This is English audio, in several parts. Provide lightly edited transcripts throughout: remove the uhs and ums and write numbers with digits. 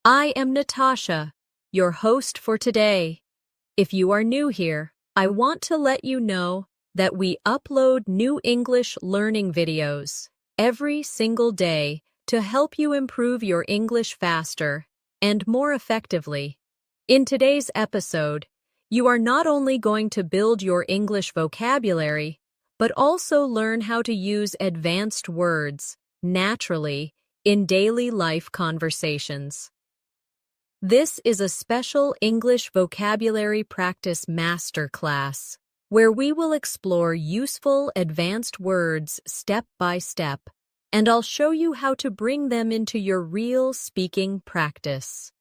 I am Natasha, your host for today. If you are new here, I want to let you know that we upload new English learning videos every single day to help you improve your English faster and more effectively. In today's episode, you are not only going to build your English vocabulary, but also learn how to use advanced words naturally in daily life conversations. This is a special English vocabulary practice masterclass where we will explore useful advanced words step by step, and I'll show you how to bring them into your real speaking practice.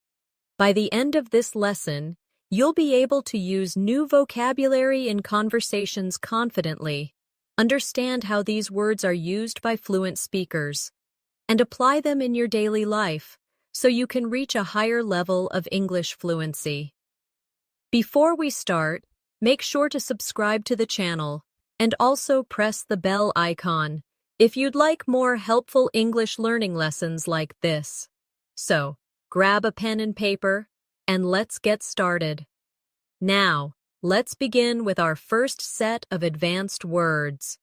By the end of this lesson, you'll be able to use new vocabulary in conversations confidently, understand how these words are used by fluent speakers, and apply them in your daily life so you can reach a higher level of English fluency. Before we start, make sure to subscribe to the channel and also press the bell icon if you'd like more helpful English learning lessons like this. So, grab a pen and paper and let's get started. Now, let's begin with our first set of advanced words.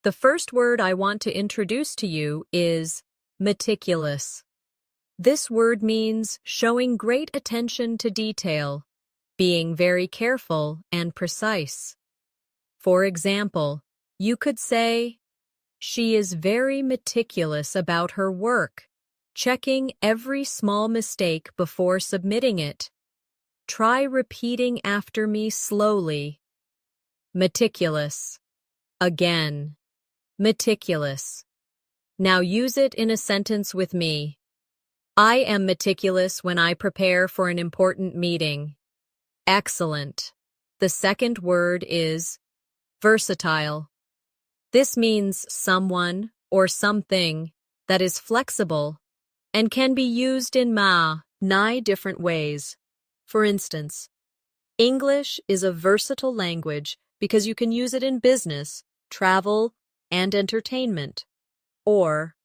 The first word I want to introduce to you is meticulous. This word means showing great attention to detail, being very careful and precise. For example, you could say, "She is very meticulous about her work, checking every small mistake before submitting it. Try repeating after me slowly." Meticulous. Again. Meticulous. Now use it in a sentence with me. I am meticulous when I prepare for an important meeting. Excellent. The second word is versatile. This means someone or something that is flexible and can be used in many different ways. For instance, English is a versatile language because you can use it in business, travel, and entertainment. Or,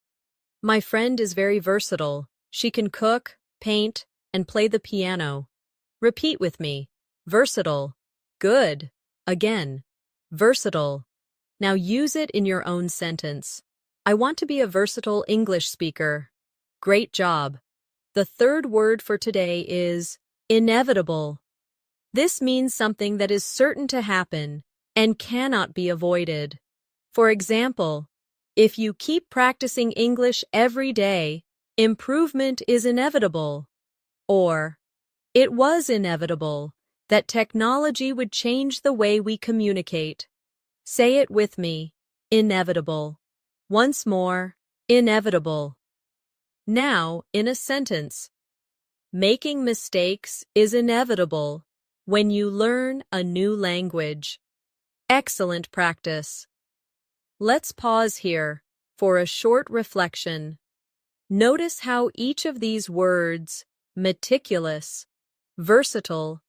my friend is very versatile. She can cook, paint, and play the piano. Repeat with me. Versatile. Good. Again. Versatile. Now use it in your own sentence. I want to be a versatile English speaker. Great job. The third word for today is inevitable. This means something that is certain to happen and cannot be avoided. For example, if you keep practicing English every day, improvement is inevitable. Or, it was inevitable that technology would change the way we communicate. Say it with me. Inevitable. Once more, inevitable. Now, in a sentence. Making mistakes is inevitable when you learn a new language. Excellent practice. Let's pause here for a short reflection. Notice how each of these words, meticulous, versatile,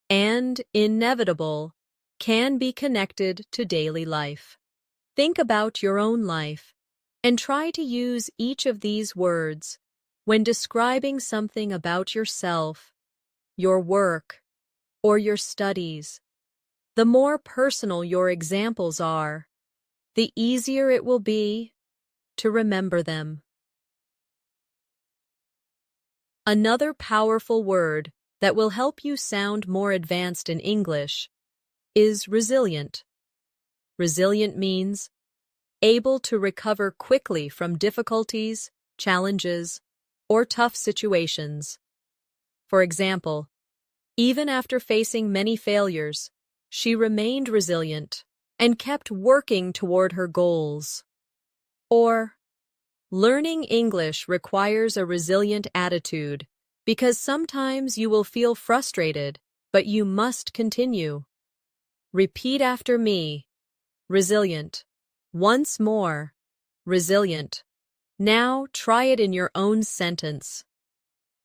and inevitable, can be connected to daily life. Think about your own life and try to use each of these words when describing something about yourself, your work, or your studies. The more personal your examples are, the easier it will be to remember them. Another powerful word that will help you sound more advanced in English is resilient. Resilient means able to recover quickly from difficulties, challenges, or tough situations. For example, even after facing many failures, she remained resilient and kept working toward her goals. Or, learning English requires a resilient attitude because sometimes you will feel frustrated, but you must continue. Repeat after me. Resilient. Once more. Resilient. Now try it in your own sentence.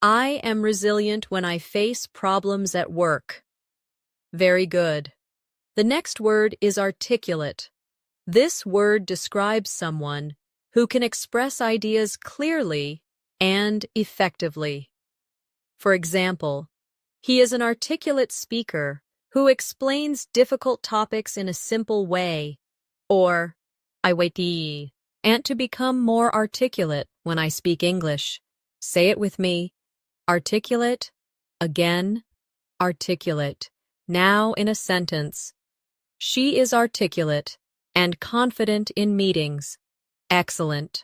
I am resilient when I face problems at work. Very good. The next word is articulate. This word describes someone who can express ideas clearly and effectively. For example, he is an articulate speaker who explains difficult topics in a simple way. Or, I wait and to become more articulate when I speak English. Say it with me. Articulate, again, articulate. Now in a sentence. She is articulate and confident in meetings. Excellent.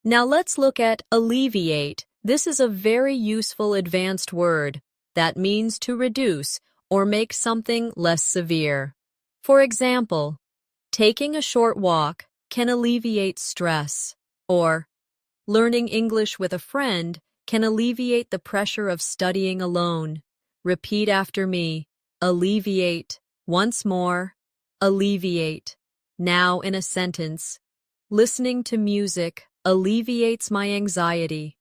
Now let's look at alleviate. This is a very useful advanced word that means to reduce or make something less severe. For example, taking a short walk can alleviate stress, or learning English with a friend can alleviate the pressure of studying alone. Repeat after me. Alleviate. Once more. Alleviate. Now in a sentence. Listening to music alleviates my anxiety.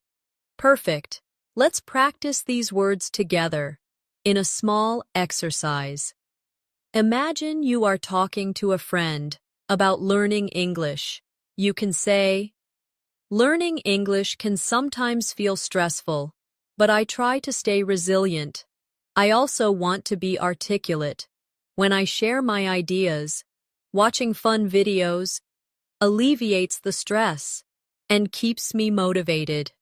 Perfect. Let's practice these words together in a small exercise. Imagine you are talking to a friend about learning English. You can say, "Learning English can sometimes feel stressful, but I try to stay resilient. I also want to be articulate. When I share my ideas, watching fun videos alleviates the stress and keeps me motivated."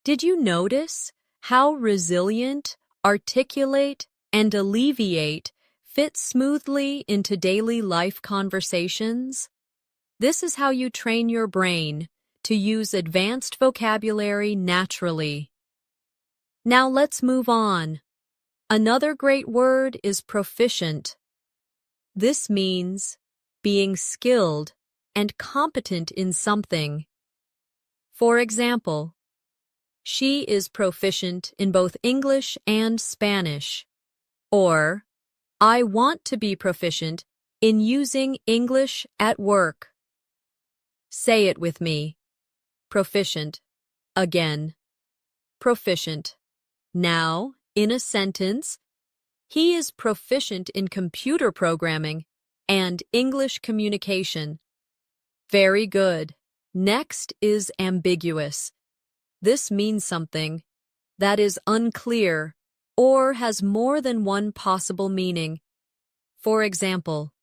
Did you notice how resilient, articulate, and alleviate fit smoothly into daily life conversations? This is how you train your brain to use advanced vocabulary naturally. Now let's move on. Another great word is proficient. This means being skilled and competent in something. For example, she is proficient in both English and Spanish. Or, I want to be proficient in using English at work. Say it with me. Proficient. Again. Proficient. Now, in a sentence, he is proficient in computer programming and English communication. Very good. Next is ambiguous. This means something that is unclear or has more than one possible meaning. For example,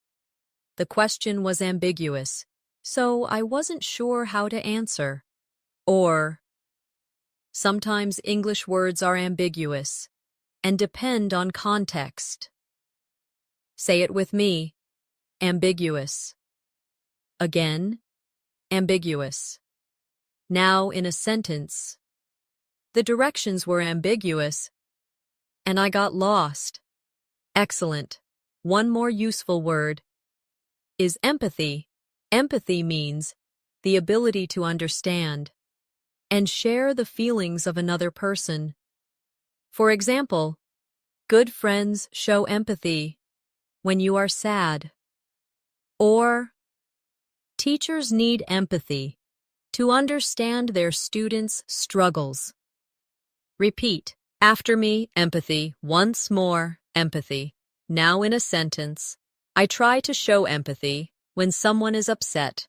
the question was ambiguous, so I wasn't sure how to answer. Or, sometimes English words are ambiguous and depend on context. Say it with me. Ambiguous. Again, ambiguous. Now in a sentence. The directions were ambiguous, and I got lost. Excellent. One more useful word is empathy. Empathy means the ability to understand and share the feelings of another person. For example, good friends show empathy when you are sad. Or, teachers need empathy to understand their students' struggles. Repeat after me, empathy. Once more, empathy. Now in a sentence. I try to show empathy when someone is upset.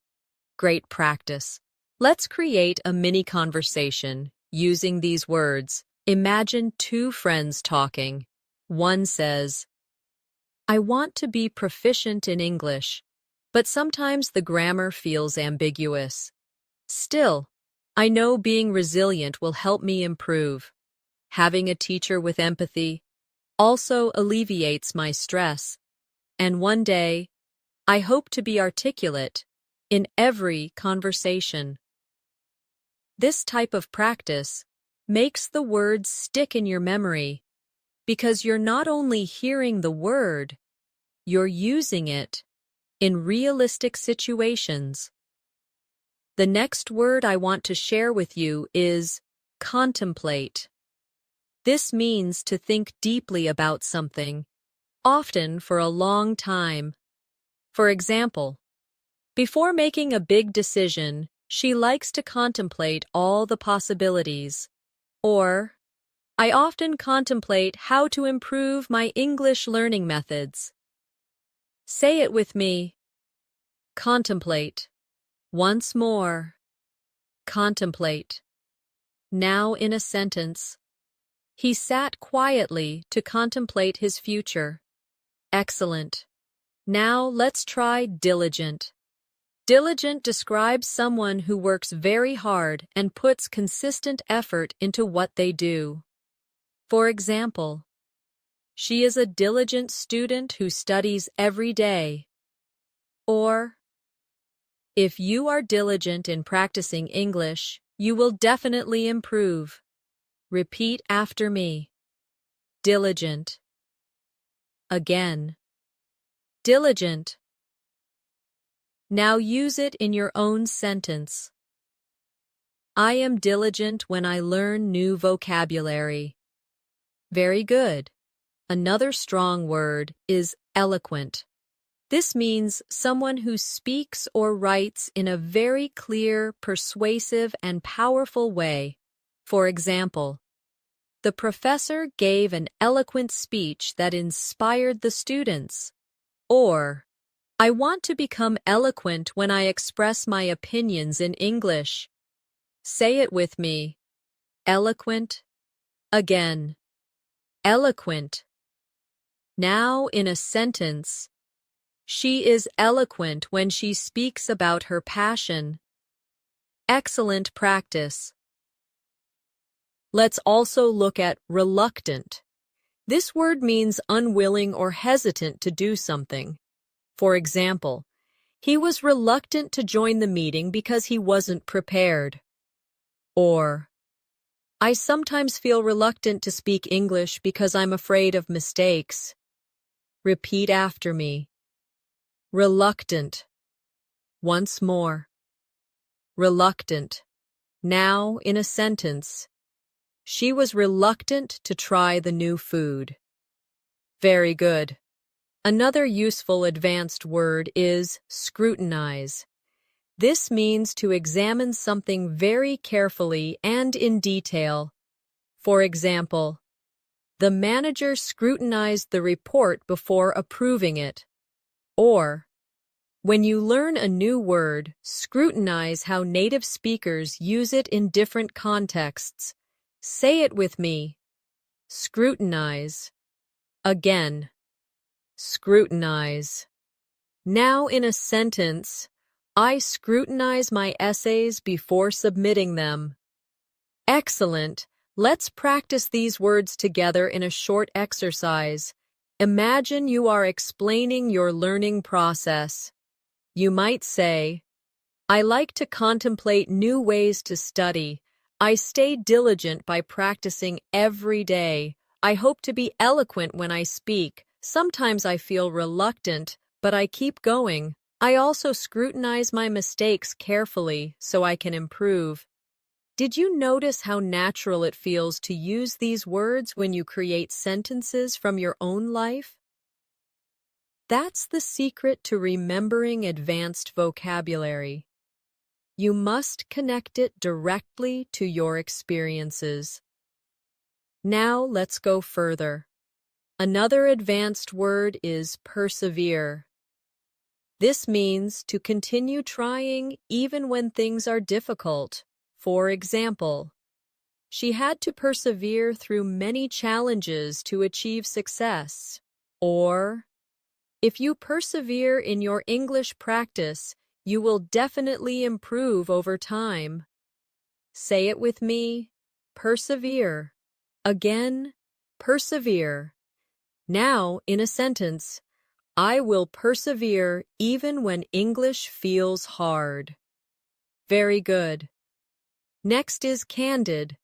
Great practice. Let's create a mini conversation using these words. Imagine two friends talking. One says, I want to be proficient in English, but sometimes the grammar feels ambiguous. Still, I know being resilient will help me improve. Having a teacher with empathy also alleviates my stress. And one day, I hope to be articulate in every conversation. This type of practice makes the words stick in your memory because you're not only hearing the word, you're using it in realistic situations. The next word I want to share with you is contemplate. This means to think deeply about something, often for a long time. For example, before making a big decision, she likes to contemplate all the possibilities. Or, I often contemplate how to improve my English learning methods. Say it with me. Contemplate. Once more. Contemplate. Now in a sentence. He sat quietly to contemplate his future. Excellent. Now let's try diligent. Diligent describes someone who works very hard and puts consistent effort into what they do. For example, she is a diligent student who studies every day. Or, if you are diligent in practicing English, you will definitely improve. Repeat after me. Diligent. Again. Diligent. Now use it in your own sentence. I am diligent when I learn new vocabulary. Very good. Another strong word is eloquent. This means someone who speaks or writes in a very clear, persuasive, and powerful way. For example, the professor gave an eloquent speech that inspired the students. Or, I want to become eloquent when I express my opinions in English. Say it with me. Eloquent. Again. Eloquent. Now in a sentence. She is eloquent when she speaks about her passion. Excellent practice. Let's also look at reluctant. This word means unwilling or hesitant to do something. For example, he was reluctant to join the meeting because he wasn't prepared. Or, I sometimes feel reluctant to speak English because I'm afraid of mistakes. Repeat after me. Reluctant. Once more. Reluctant. Now in a sentence. She was reluctant to try the new food. Very good. Another useful advanced word is scrutinize. This means to examine something very carefully and in detail. For example, the manager scrutinized the report before approving it. Or, when you learn a new word, scrutinize how native speakers use it in different contexts. Say it with me. Scrutinize. Again. Scrutinize. Now in a sentence, I scrutinize my essays before submitting them. Excellent. Let's practice these words together in a short exercise. Imagine you are explaining your learning process. You might say, I like to contemplate new ways to study. I stay diligent by practicing every day. I hope to be eloquent when I speak. Sometimes I feel reluctant, but I keep going. I also scrutinize my mistakes carefully so I can improve. Did you notice how natural it feels to use these words when you create sentences from your own life? That's the secret to remembering advanced vocabulary. You must connect it directly to your experiences. Now let's go further. Another advanced word is persevere. This means to continue trying even when things are difficult. For example, she had to persevere through many challenges to achieve success. Or, if you persevere in your English practice, you will definitely improve over time. Say it with me. Persevere. Again, persevere. Now, in a sentence, I will persevere even when English feels hard. Very good. Next is candid.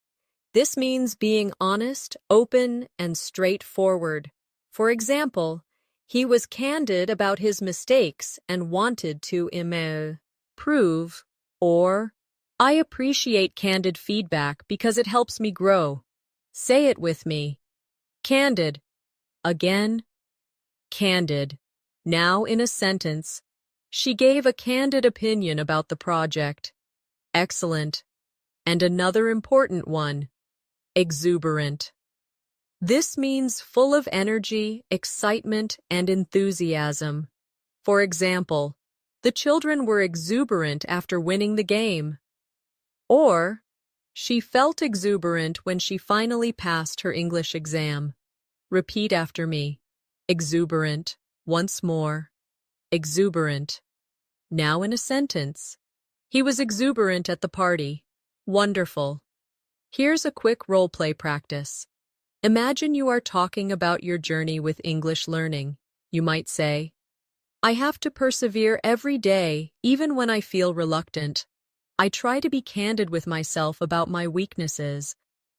This means being honest, open, and straightforward. For example, he was candid about his mistakes and wanted to improve. Or, I appreciate candid feedback because it helps me grow. Say it with me. Candid. Again. Candid. Now in a sentence, she gave a candid opinion about the project. Excellent. And another important one. Exuberant. This means full of energy, excitement, and enthusiasm. For example, the children were exuberant after winning the game. Or, She felt exuberant when she finally passed her English exam. Repeat after me. Exuberant. Once more. Exuberant. Now in a sentence. He was exuberant at the party. Wonderful. Here's a quick role-play practice. Imagine you are talking about your journey with English learning. You might say, I have to persevere every day, even when I feel reluctant. I try to be candid with myself about my weaknesses,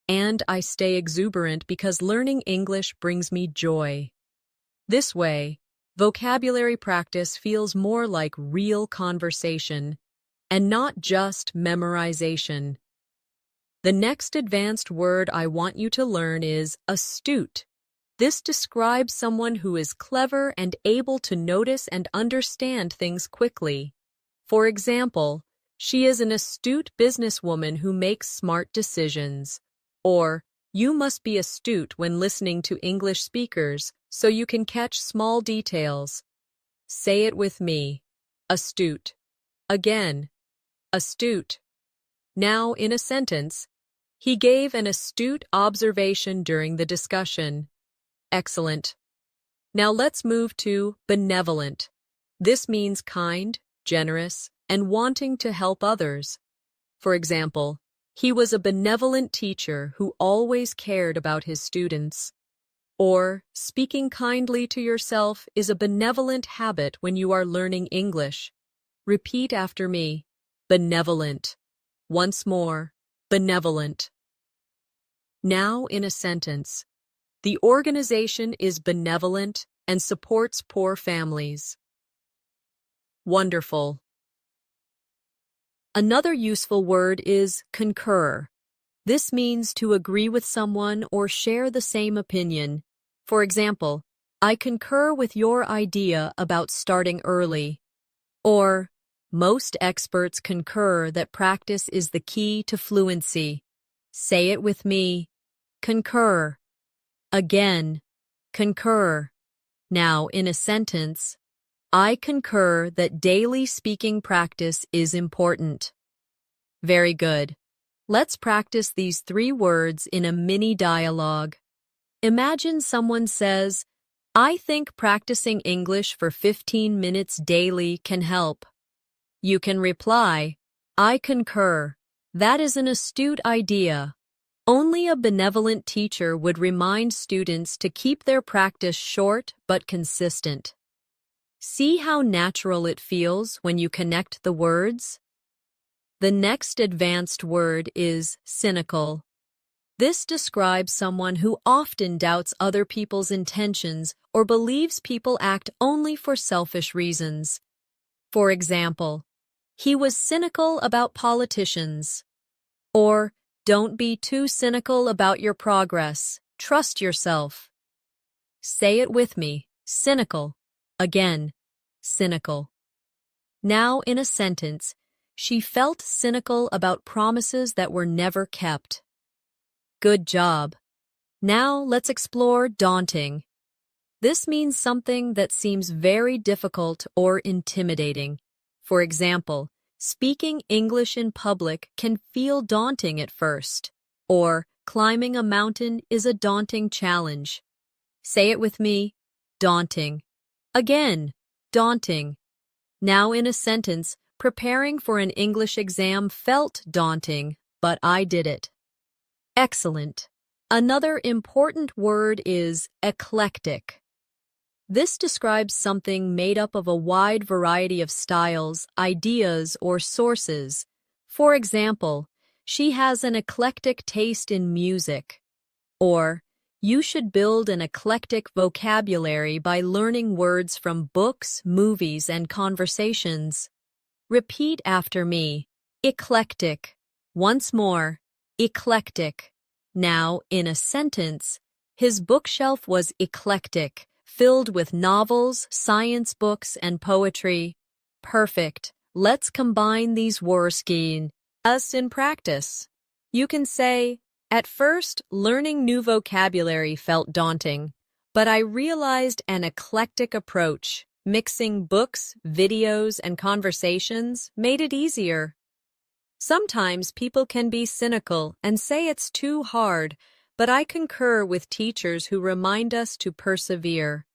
and I stay exuberant because learning English brings me joy. This way, vocabulary practice feels more like real conversation and not just memorization. The next advanced word I want you to learn is astute. This describes someone who is clever and able to notice and understand things quickly. For example, she is an astute businesswoman who makes smart decisions. Or, you must be astute when listening to English speakers so you can catch small details. Say it with me. Astute. Again. Astute. Now, in a sentence, he gave an astute observation during the discussion. Excellent. Now let's move to benevolent. This means kind, generous, and wanting to help others. For example, he was a benevolent teacher who always cared about his students. Or, speaking kindly to yourself is a benevolent habit when you are learning English. Repeat after me. Benevolent. Once more. Benevolent. Now in a sentence. The organization is benevolent and supports poor families. Wonderful. Another useful word is concur. This means to agree with someone or share the same opinion. For example, I concur with your idea about starting early. Or, most experts concur that practice is the key to fluency. Say it with me. Concur. Again. Concur. Now, in a sentence, I concur that daily speaking practice is important. Very good. Let's practice these 3 words in a mini dialogue. Imagine someone says, I think practicing English for 15 minutes daily can help. You can reply, I concur. That is an astute idea. Only a benevolent teacher would remind students to keep their practice short but consistent. See how natural it feels when you connect the words? The next advanced word is cynical. This describes someone who often doubts other people's intentions or believes people act only for selfish reasons. For example, he was cynical about politicians. Or, don't be too cynical about your progress. Trust yourself. Say it with me. Cynical. Again. Cynical. Now, in a sentence, she felt cynical about promises that were never kept. Good job. Now let's explore daunting. This means something that seems very difficult or intimidating. For example, speaking English in public can feel daunting at first, or climbing a mountain is a daunting challenge. Say it with me. Daunting. Again. Daunting. Now in a sentence, preparing for an English exam felt daunting, but I did it. Excellent. Another important word is eclectic. This describes something made up of a wide variety of styles, ideas, or sources. For example, she has an eclectic taste in music. Or, you should build an eclectic vocabulary by learning words from books, movies, and conversations. Repeat after me. Eclectic. Once more. Eclectic. Now, in a sentence, his bookshelf was eclectic, filled with novels, science books, and poetry. Perfect. Let's combine these words in practice. You can say, at first, learning new vocabulary felt daunting, but I realized an eclectic approach, mixing books, videos, and conversations, made it easier. Sometimes people can be cynical and say it's too hard, but I concur with teachers who remind us to persevere.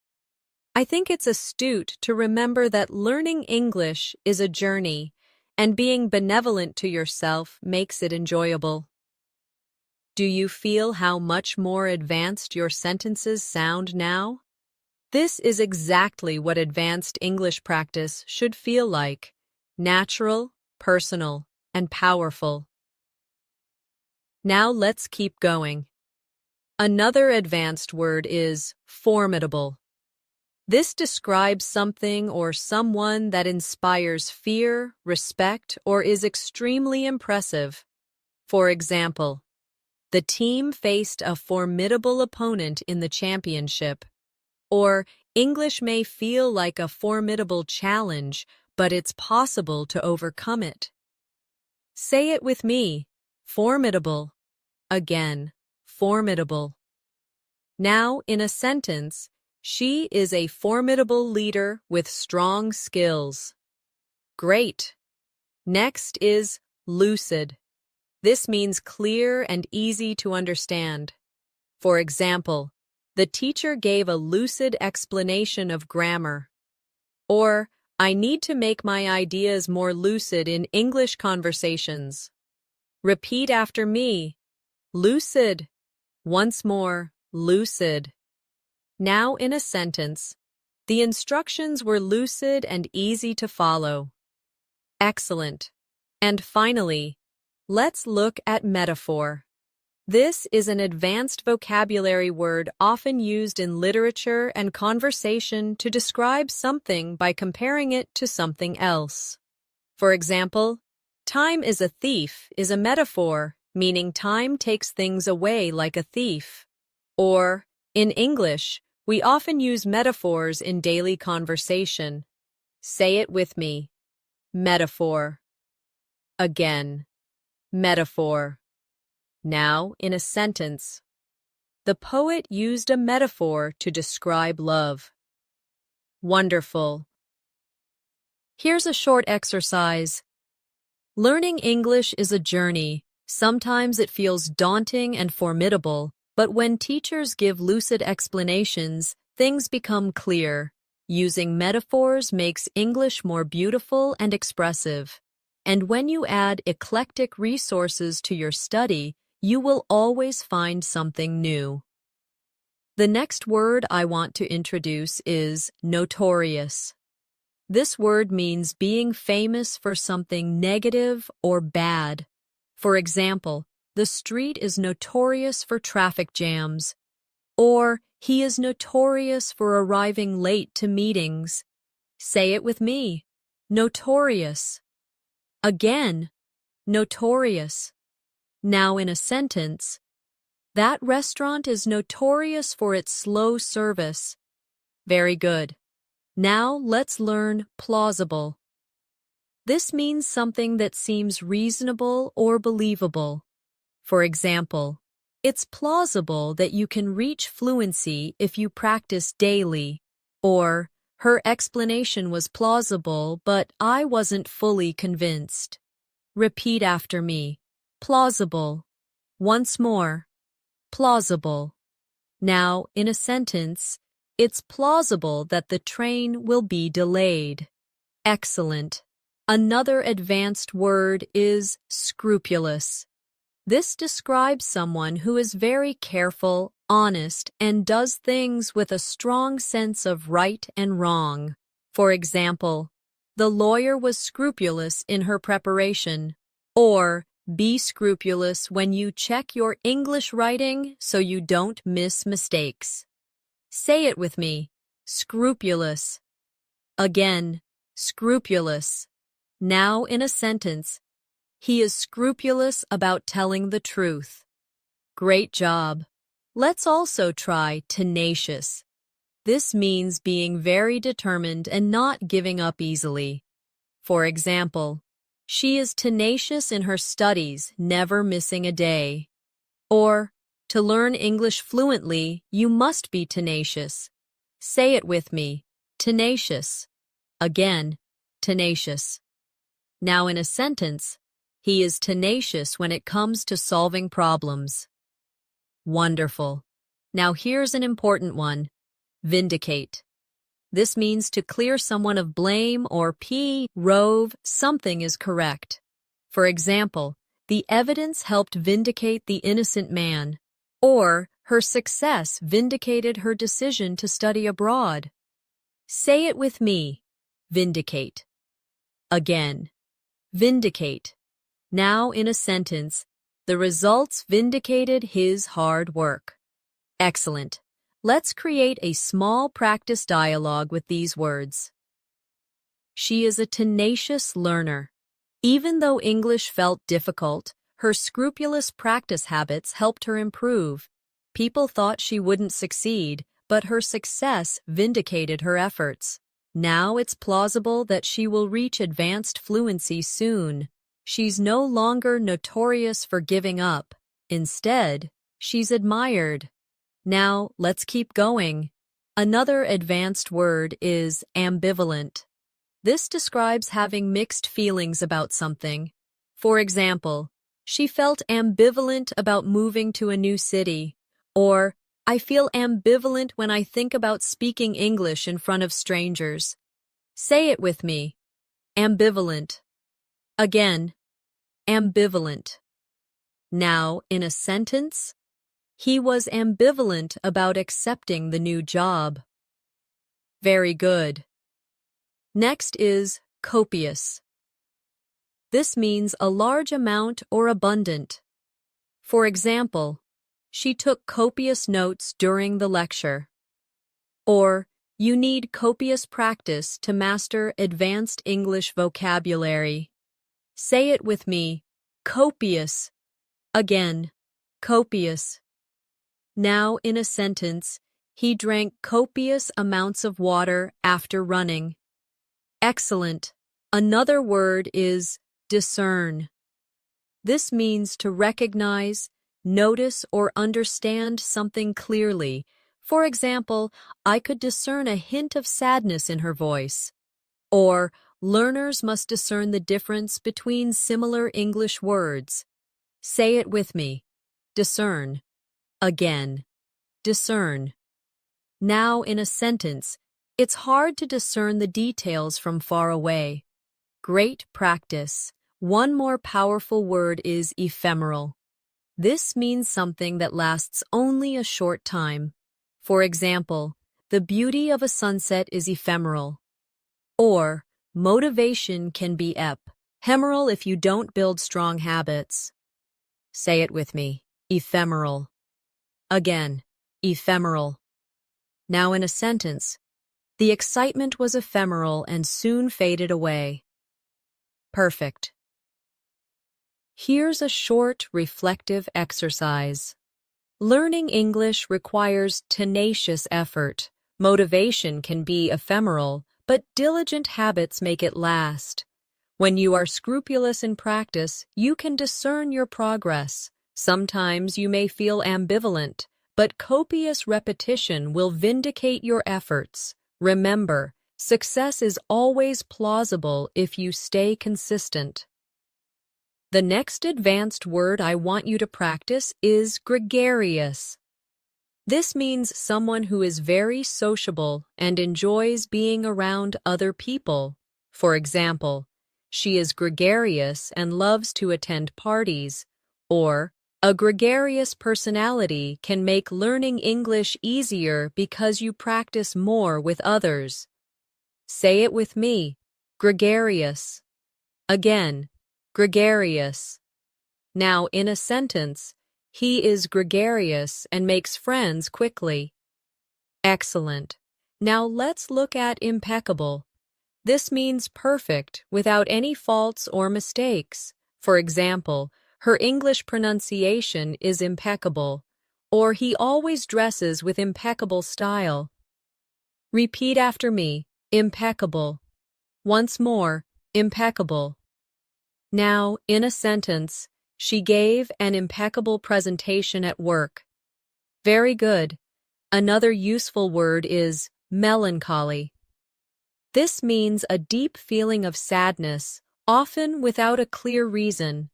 I think it's astute to remember that learning English is a journey, and being benevolent to yourself makes it enjoyable. Do you feel how much more advanced your sentences sound now? This is exactly what advanced English practice should feel like: natural, personal, and powerful. Now let's keep going. Another advanced word is formidable. This describes something or someone that inspires fear, respect, or is extremely impressive. For example, the team faced a formidable opponent in the championship. Or, English may feel like a formidable challenge, but it's possible to overcome it. Say it with me: formidable. Again, formidable. Now, in a sentence, she is a formidable leader with strong skills. Great. Next is lucid. This means clear and easy to understand. For example, the teacher gave a lucid explanation of grammar. Or, I need to make my ideas more lucid in English conversations. Repeat after me: lucid. Once more, lucid. Now in a sentence, the instructions were lucid and easy to follow. Excellent. And finally, let's look at metaphor. This is an advanced vocabulary word often used in literature and conversation to describe something by comparing it to something else. For example, time is a thief is a metaphor, meaning time takes things away like a thief. Or, in English, we often use metaphors in daily conversation. Say it with me: metaphor. Again, metaphor. Now, in a sentence, the poet used a metaphor to describe love. Wonderful. Here's a short exercise. Learning English is a journey. Sometimes it feels daunting and formidable, but when teachers give lucid explanations, things become clear. Using metaphors makes English more beautiful and expressive. And when you add eclectic resources to your study, you will always find something new. The next word I want to introduce is notorious. This word means being famous for something negative or bad. For example, the street is notorious for traffic jams. Or, he is notorious for arriving late to meetings. Say it with me: notorious. Again, notorious. Now in a sentence, that restaurant is notorious for its slow service. Very good. Now let's learn plausible. This means something that seems reasonable or believable. For example, it's plausible that you can reach fluency if you practice daily. Or, her explanation was plausible, but I wasn't fully convinced. Repeat after me: plausible. Once more, plausible. Now, in a sentence, it's plausible that the train will be delayed. Excellent. Another advanced word is scrupulous. This describes someone who is very careful, honest, and does things with a strong sense of right and wrong. For example, the lawyer was scrupulous in her preparation. Or, be scrupulous when you check your English writing so you don't miss mistakes. Say it with me: scrupulous. Again, scrupulous. Now in a sentence, he is scrupulous about telling the truth. Great job. Let's also try tenacious. This means being very determined and not giving up easily. For example, she is tenacious in her studies, never missing a day. Or, to learn English fluently, you must be tenacious. Say it with me: tenacious. Again, tenacious. Now in a sentence, He is tenacious when it comes to solving problems. Wonderful. Now here's an important one. Vindicate. This means to clear someone of blame or prove something is correct. For example, the evidence helped vindicate the innocent man, or her success vindicated her decision to study abroad. Say it with me. Vindicate. Again. Vindicate. Now in a sentence, the results vindicated his hard work. Excellent. Let's create a small practice dialogue with these words. She is a tenacious learner. Even though English felt difficult, her scrupulous practice habits helped her improve. People thought she wouldn't succeed, but her success vindicated her efforts. Now it's plausible that she will reach advanced fluency soon. She's no longer notorious for giving up. Instead, she's admired. Now, let's keep going. Another advanced word is ambivalent. This describes having mixed feelings about something. For example, she felt ambivalent about moving to a new city, or I feel ambivalent when I think about speaking English in front of strangers. Say it with me. Ambivalent. Again, ambivalent. Now, in a sentence, he was ambivalent about accepting the new job. Very good. Next is copious. This means a large amount or abundant. For example, she took copious notes during the lecture. Or, you need copious practice to master advanced English vocabulary. Say it with me. Copious. Again, copious. Now, in a sentence, he drank copious amounts of water after running. Excellent. Another word is discern. This means to recognize, notice, or understand something clearly. For example, I could discern a hint of sadness in her voice. Or, learners must discern the difference between similar English words. Say it with me. Discern. Again. Discern. Now, in a sentence, it's hard to discern the details from far away. Great practice. One more powerful word is ephemeral. This means something that lasts only a short time. For example, the beauty of a sunset is ephemeral. Or, motivation can be ephemeral if you don't build strong habits. Say it with me. Ephemeral. Again, ephemeral. Now in a sentence, the excitement was ephemeral and soon faded away. Perfect. Here's a short, reflective exercise. Learning English requires tenacious effort. Motivation can be ephemeral, but diligent habits make it last. When you are scrupulous in practice, you can discern your progress. Sometimes you may feel ambivalent, but copious repetition will vindicate your efforts. Remember, success is always plausible if you stay consistent. The next advanced word I want you to practice is gregarious. This means someone who is very sociable and enjoys being around other people. For example, she is gregarious and loves to attend parties. Or, a gregarious personality can make learning English easier because you practice more with others. Say it with me. Gregarious. Again, gregarious. Now, in a sentence, he is gregarious and makes friends quickly. Excellent. Now let's look at impeccable. This means perfect, without any faults or mistakes. For example, her English pronunciation is impeccable, or he always dresses with impeccable style. Repeat after me. Impeccable. Once more, impeccable. Now, in a sentence, she gave an impeccable presentation at work. Very good. Another useful word is melancholy. This means a deep feeling of sadness, often without a clear reason.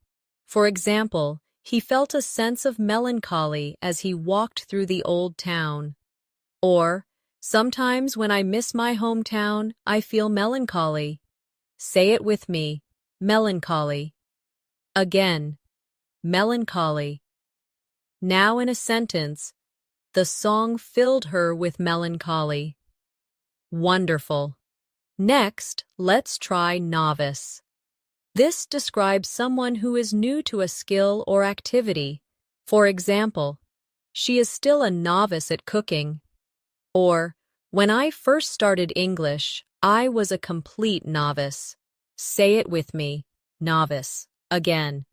For example, he felt a sense of melancholy as he walked through the old town. Or, sometimes when I miss my hometown, I feel melancholy. Say it with me, melancholy. Again, melancholy. Now in a sentence, the song filled her with melancholy. Wonderful. Next, let's try novice. This describes someone who is new to a skill or activity. For example, she is still a novice at cooking. Or, when I first started English, I was a complete novice. Say it with me, novice. Again,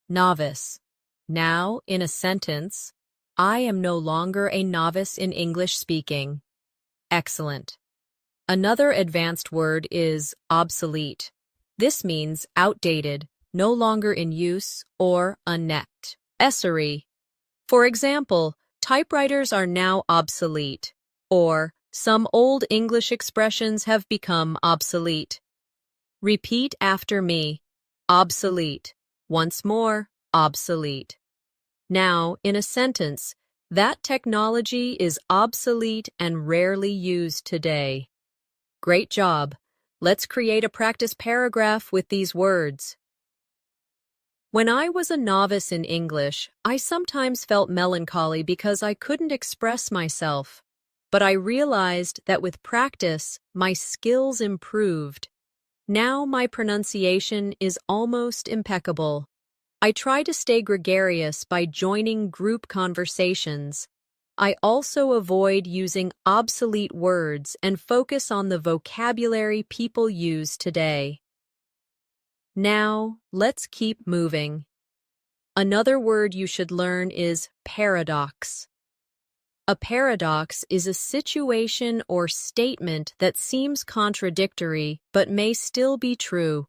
novice. Now, in a sentence, I am no longer a novice in English speaking. Excellent. Another advanced word is obsolete. This means outdated, no longer in use, or unnecessary. For example, typewriters are now obsolete, or some old English expressions have become obsolete. Repeat after me. Obsolete. Once more, obsolete. Now, in a sentence, that technology is obsolete and rarely used today. Great job. Let's create a practice paragraph with these words. When I was a novice in English, I sometimes felt melancholy because I couldn't express myself. But I realized that with practice, my skills improved. Now my pronunciation is almost impeccable. I try to stay gregarious by joining group conversations. I also avoid using obsolete words and focus on the vocabulary people use today. Now, let's keep moving. Another word you should learn is paradox. A paradox is a situation or statement that seems contradictory but may still be true.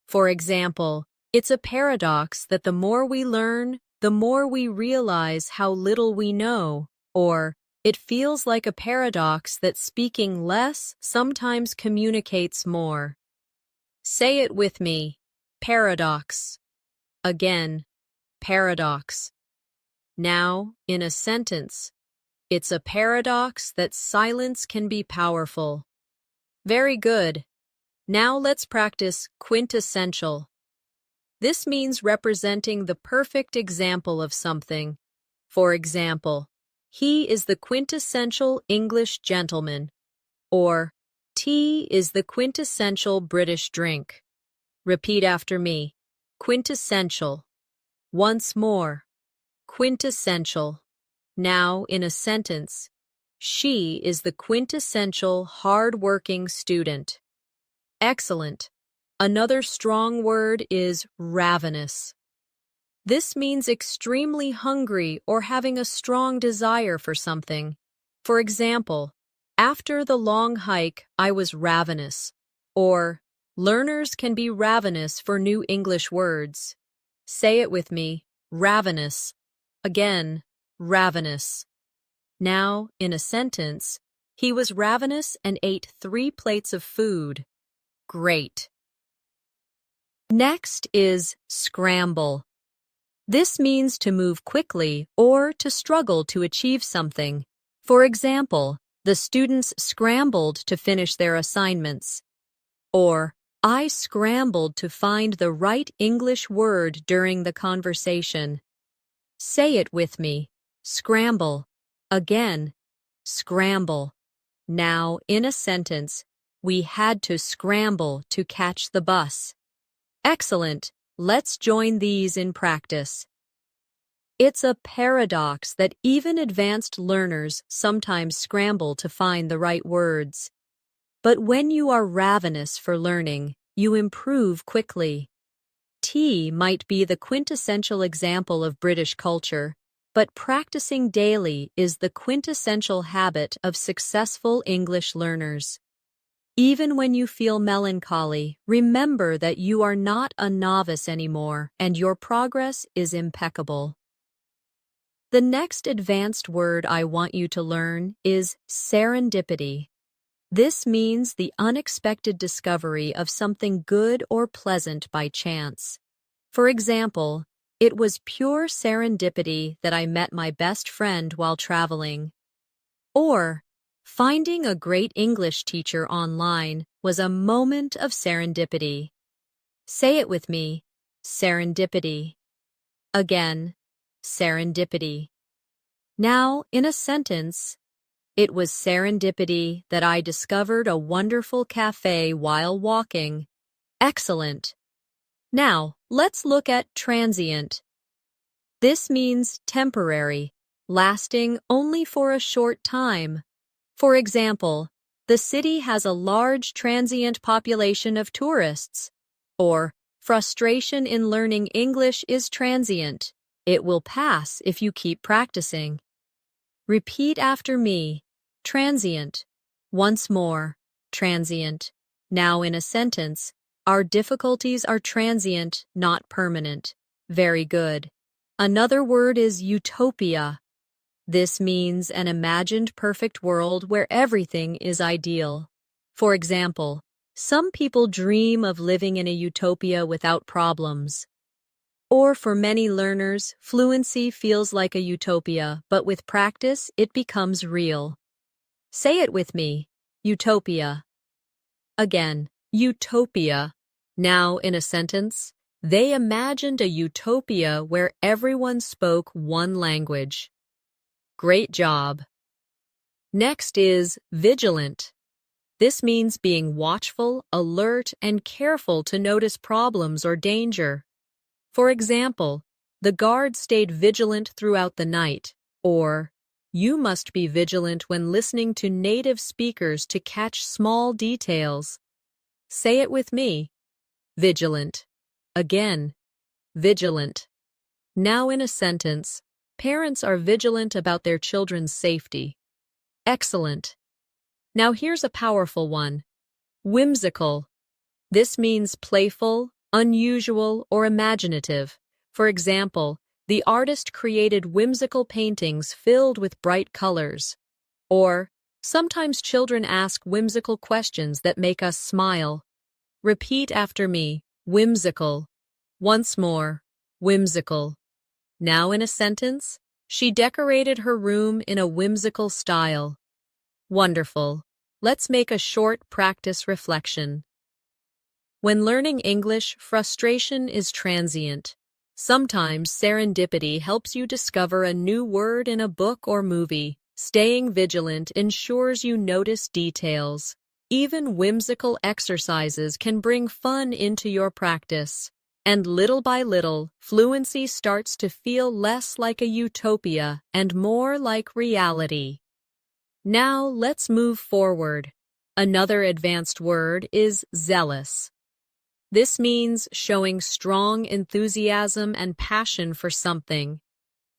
For example, it's a paradox that the more we learn, the more we realize how little we know. Or, it feels like a paradox that speaking less sometimes communicates more. Say it with me, paradox. Again, paradox. Now, in a sentence, it's a paradox that silence can be powerful. Very good. Now let's practice quintessential. This means representing the perfect example of something. For example, he is the quintessential English gentleman, or tea is the quintessential British drink. Repeat after me. Quintessential. Once more. Quintessential. Now, in a sentence, she is the quintessential hard-working student. Excellent. Another strong word is ravenous. This means extremely hungry or having a strong desire for something. For example, after the long hike, I was ravenous. Or, learners can be ravenous for new English words. Say it with me, ravenous. Again, ravenous. Now, in a sentence, he was ravenous and ate 3 plates of food. Great. Next is scramble. This means to move quickly or to struggle to achieve something. For example, the students scrambled to finish their assignments. Or, I scrambled to find the right English word during the conversation. Say it with me. Scramble. Again, scramble. Now, in a sentence, we had to scramble to catch the bus. Excellent. Let's join these in practice. It's a paradox that even advanced learners sometimes scramble to find the right words. But when you are ravenous for learning, you improve quickly. Tea might be the quintessential example of British culture, but practicing daily is the quintessential habit of successful English learners. Even when you feel melancholy, remember that you are not a novice anymore and your progress is impeccable. The next advanced word I want you to learn is serendipity. This means the unexpected discovery of something good or pleasant by chance. For example, It was pure serendipity that I met my best friend while traveling. Or, finding a great English teacher online was a moment of serendipity. Say it with me, serendipity. Again, serendipity. Now, in a sentence, it was serendipity that I discovered a wonderful cafe while walking. Excellent. Now, let's look at transient. This means temporary, lasting only for a short time. For example, the city has a large transient population of tourists. Or, frustration in learning English is transient. It will pass if you keep practicing. Repeat after me. Transient. Once more. Transient. Now in a sentence, our difficulties are transient, not permanent. Very good. Another word is utopia. This means an imagined perfect world where everything is ideal. For example, some people dream of living in a utopia without problems. Or for many learners, fluency feels like a utopia, but with practice, it becomes real. Say it with me. Utopia. Again, utopia. Now, in a sentence, they imagined a utopia where everyone spoke one language. Great job. Next is vigilant. This means being watchful, alert, and careful to notice problems or danger. For example, the guard stayed vigilant throughout the night, or you must be vigilant when listening to native speakers to catch small details. Say it with me. Vigilant. Again, vigilant. Now in a sentence, parents are vigilant about their children's safety. Excellent. Now here's a powerful one. Whimsical. This means playful, unusual, or imaginative. For example, the artist created whimsical paintings filled with bright colors. Or, sometimes children ask whimsical questions that make us smile. Repeat after me. Whimsical. Once more. Whimsical. Now in a sentence, she decorated her room in a whimsical style. Wonderful. Let's make a short practice reflection. When learning English, frustration is transient. Sometimes serendipity helps you discover a new word in a book or movie. Staying vigilant ensures you notice details. Even whimsical exercises can bring fun into your practice. And little by little, fluency starts to feel less like a utopia and more like reality. Now let's move forward. Another advanced word is zealous. This means showing strong enthusiasm and passion for something.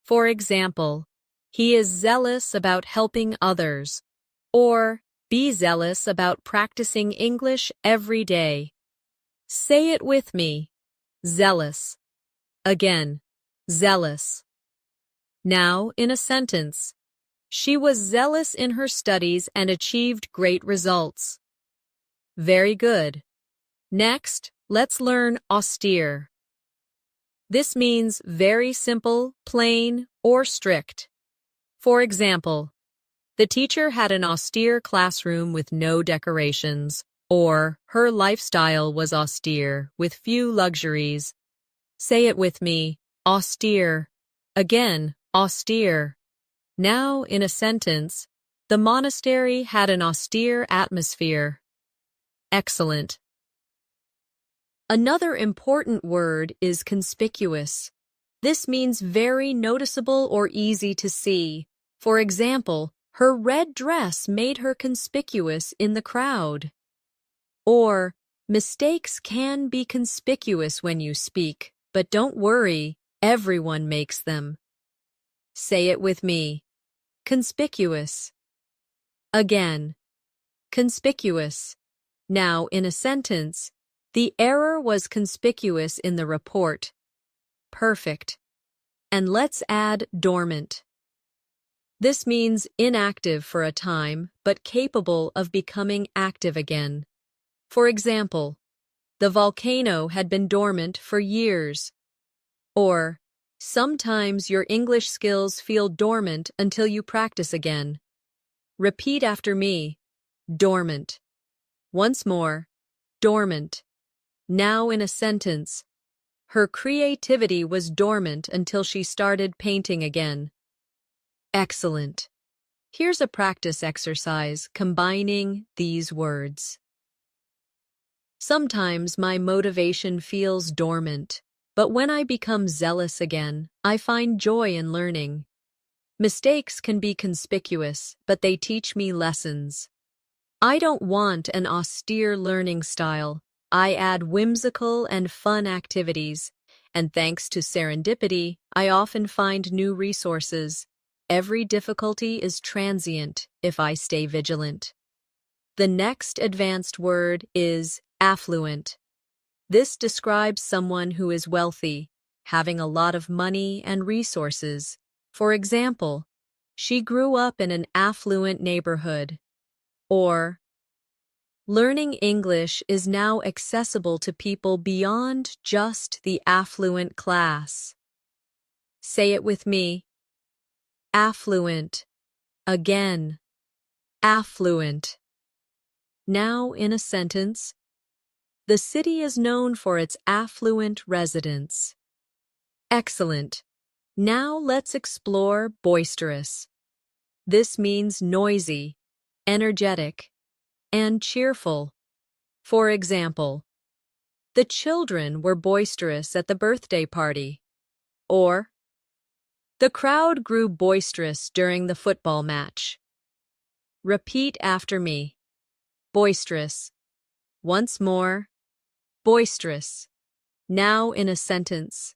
For example, he is zealous about helping others. Or, be zealous about practicing English every day. Say it with me. Zealous. Again, zealous. Now, in a sentence, she was zealous in her studies and achieved great results. Very good. Next, let's learn austere. This means very simple, plain, or strict. For example, the teacher had an austere classroom with no decorations, or her lifestyle was austere with few luxuries. Say it with me, austere. Again, austere. Now, in a sentence, the monastery had an austere atmosphere. Excellent. Another important word is conspicuous. This means very noticeable or easy to see. For example, her red dress made her conspicuous in the crowd. Or, mistakes can be conspicuous when you speak, but don't worry, everyone makes them. Say it with me. Conspicuous. Again, conspicuous. Now, in a sentence, the error was conspicuous in the report. Perfect. And let's add dormant. This means inactive for a time, but capable of becoming active again. For example, the volcano had been dormant for years. Or, Sometimes your English skills feel dormant until you practice again. Repeat after me. Dormant. Once more. Dormant. Now in a sentence. Her creativity was dormant until she started painting again. Excellent. Here's a practice exercise combining these words. Sometimes my motivation feels dormant, but when I become zealous again, I find joy in learning. Mistakes can be conspicuous, but they teach me lessons. I don't want an austere learning style. I add whimsical and fun activities, and thanks to serendipity, I often find new resources. Every difficulty is transient if I stay vigilant. The next advanced word is affluent. This describes someone who is wealthy, having a lot of money and resources. For example, she grew up in an affluent neighborhood. Or, learning English is now accessible to people beyond just the affluent class. Say it with me. Affluent. Again. Affluent. Now in a sentence. The city is known for its affluent residents. Excellent. Now let's explore boisterous. This means noisy, energetic, and cheerful. For example, the children were boisterous at the birthday party. Or, the crowd grew boisterous during the football match. Repeat after me. Boisterous. Once more. Boisterous. Now in a sentence.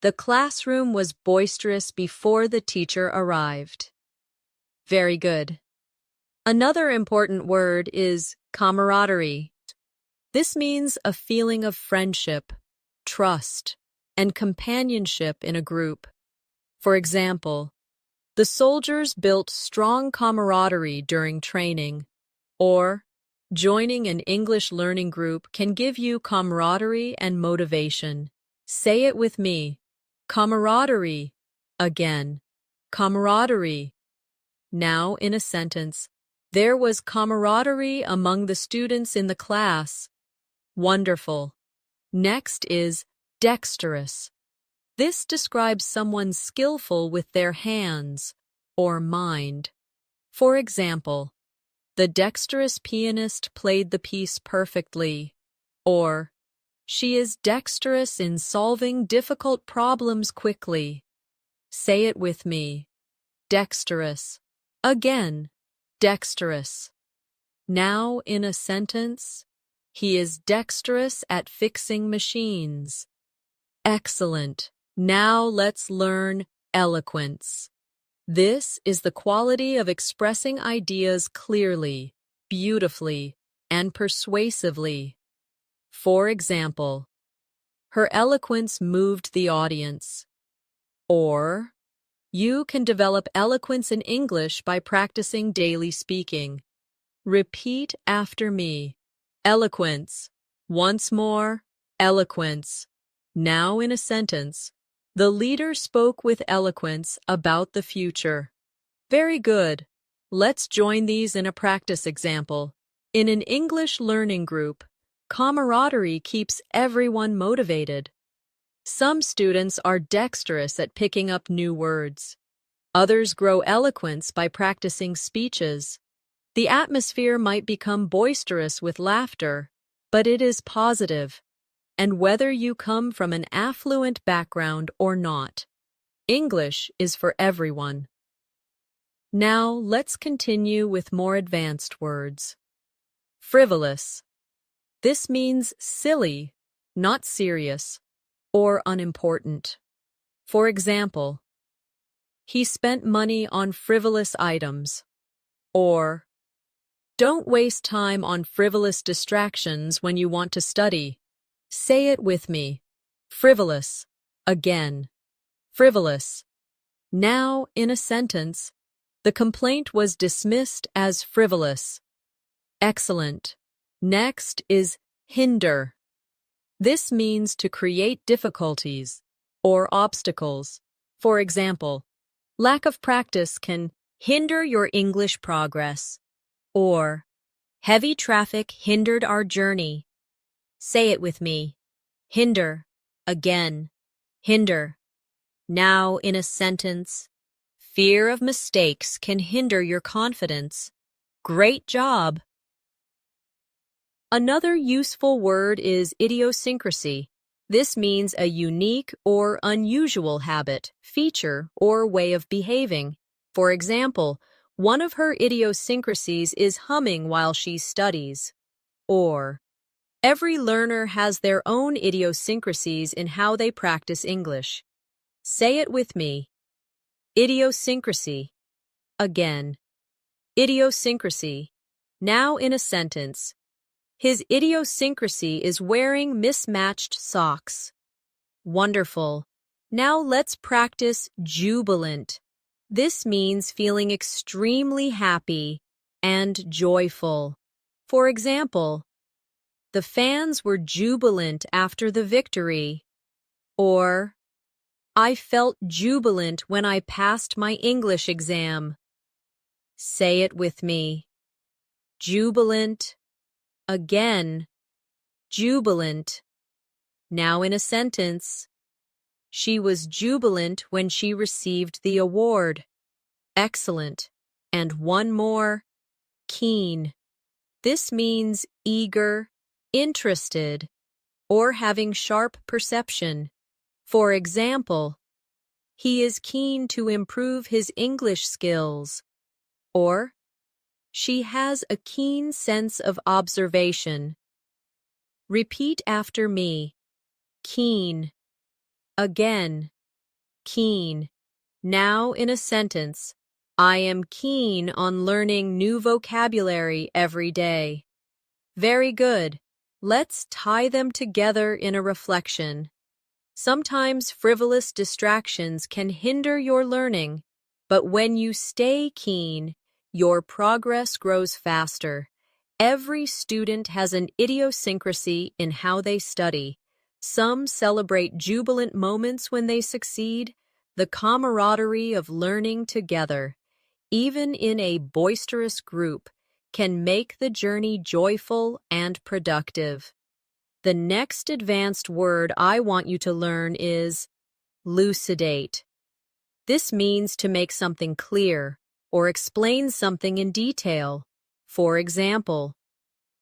The classroom was boisterous before the teacher arrived. Very good. Another important word is camaraderie. This means a feeling of friendship, trust, and companionship in a group. For example, the soldiers built strong camaraderie during training. Or, joining an English learning group can give you camaraderie and motivation. Say it with me. Camaraderie. Again. Camaraderie. Now in a sentence. There was camaraderie among the students in the class. Wonderful. Next is dexterous. This describes someone skillful with their hands or mind. For example, the dexterous pianist played the piece perfectly. Or, she is dexterous in solving difficult problems quickly. Say it with me. Dexterous. Again, dexterous. Now in a sentence, he is dexterous at fixing machines. Excellent. Now let's learn eloquence. This is the quality of expressing ideas clearly, beautifully, and persuasively. For example, her eloquence moved the audience. Or, you can develop eloquence in English by practicing daily speaking. Repeat after me. Eloquence. Once more, eloquence. Now in a sentence. The leader spoke with eloquence about the future. Very good. Let's join these in a practice example. In an English learning group, camaraderie keeps everyone motivated. Some students are dexterous at picking up new words. Others grow eloquence by practicing speeches. The atmosphere might become boisterous with laughter, but it is positive. And whether you come from an affluent background or not, English is for everyone. Now let's continue with more advanced words. Frivolous. This means silly, not serious, or unimportant. For example, he spent money on frivolous items. Or, don't waste time on frivolous distractions when you want to study. Say it with me. Frivolous. Again. Frivolous. Now, in a sentence, the complaint was dismissed as frivolous. Excellent. Next is hinder. This means to create difficulties, or obstacles. For example, lack of practice can hinder your English progress, or heavy traffic hindered our journey. Say it with me. Hinder. Again. Hinder. Now in a sentence. Fear of mistakes can hinder your confidence. Great job. Another useful word is idiosyncrasy. This means a unique or unusual habit, feature, or way of behaving. For example, one of her idiosyncrasies is humming while she studies. Or, every learner has their own idiosyncrasies in how they practice English. Say it with me. Idiosyncrasy. Again. Idiosyncrasy. Now in a sentence. His idiosyncrasy is wearing mismatched socks. Wonderful. Now let's practice jubilant. This means feeling extremely happy and joyful. For example, the fans were jubilant after the victory. Or, I felt jubilant when I passed my English exam. Say it with me. Jubilant. Again. Jubilant. Now in a sentence. She was jubilant when she received the award. Excellent. And one more. Keen. This means eager, interested, or having sharp perception. For example, he is keen to improve his English skills. Or, she has a keen sense of observation. Repeat after me. Keen. Again. Keen. Now in a sentence. I am keen on learning new vocabulary every day. Very good. Let's tie them together in a reflection. Sometimes frivolous distractions can hinder your learning, but when you stay keen, your progress grows faster. Every student has an idiosyncrasy in how they study. Some celebrate jubilant moments when they succeed, the camaraderie of learning together, even in a boisterous group, can make the journey joyful and productive. The next advanced word I want you to learn is elucidate. This means to make something clear or explain something in detail. For example,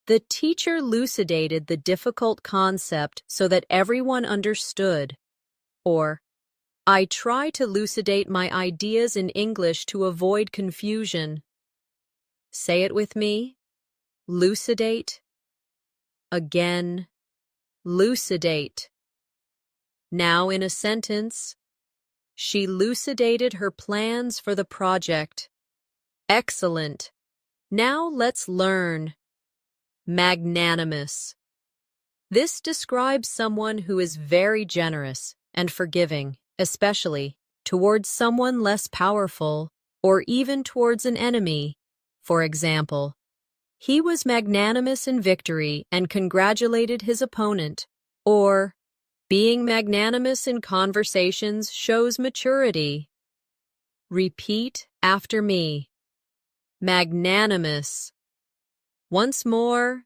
the teacher elucidated the difficult concept so that everyone understood. Or, I try to elucidate my ideas in English to avoid confusion. Say it with me. Elucidate. Again. Elucidate. Now in a sentence. She elucidated her plans for the project. Excellent. Now let's learn. Magnanimous. This describes someone who is very generous and forgiving, especially towards someone less powerful or even towards an enemy. For example, he was magnanimous in victory and congratulated his opponent. Or, being magnanimous in conversations shows maturity. Repeat after me. Magnanimous. Once more.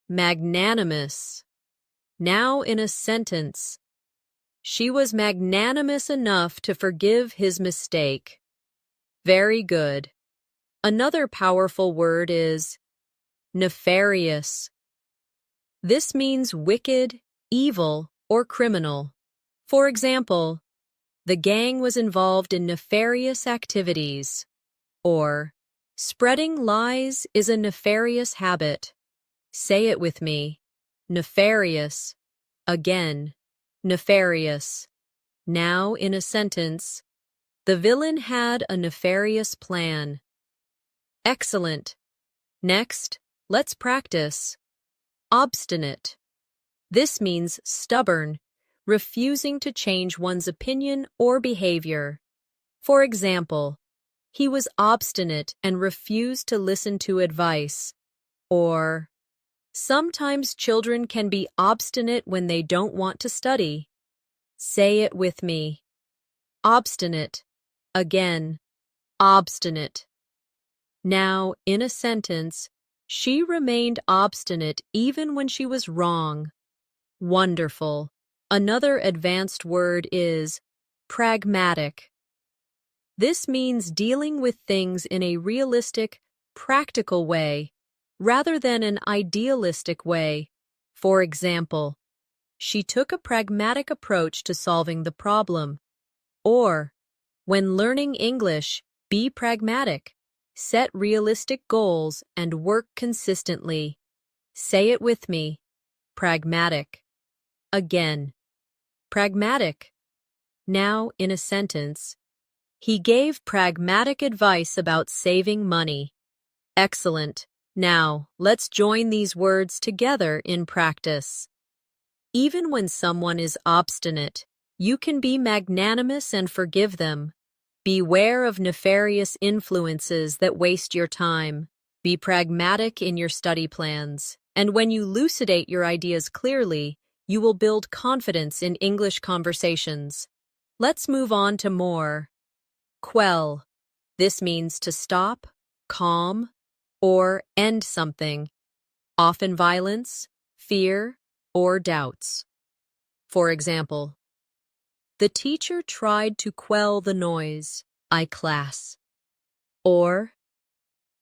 Magnanimous. Now in a sentence. She was magnanimous enough to forgive his mistake. Very good. Another powerful word is nefarious. This means wicked, evil, or criminal. For example, the gang was involved in nefarious activities. Or, spreading lies is a nefarious habit. Say it with me. Nefarious. Again. Nefarious. Now in a sentence. The villain had a nefarious plan. Excellent. Next, let's practice. Obstinate. This means stubborn, refusing to change one's opinion or behavior. For example, he was obstinate and refused to listen to advice. Or, sometimes children can be obstinate when they don't want to study. Say it with me. Obstinate. Again. Obstinate. Now, in a sentence, she remained obstinate even when she was wrong. Wonderful. Another advanced word is pragmatic. This means dealing with things in a realistic, practical way, rather than an idealistic way. For example, she took a pragmatic approach to solving the problem. Or, when learning English, be pragmatic. Set realistic goals and work consistently. Say it with me. Pragmatic. Again. Pragmatic. Now, in a sentence, he gave pragmatic advice about saving money. Excellent. Now, let's join these words together in practice. Even when someone is obstinate, you can be magnanimous and forgive them. Beware of nefarious influences that waste your time. Be pragmatic in your study plans. And when you elucidate your ideas clearly, you will build confidence in English conversations. Let's move on to more. Quell. This means to stop, calm, or end something, often violence, fear, or doubts. For example, the teacher tried to quell the noise, class. Or,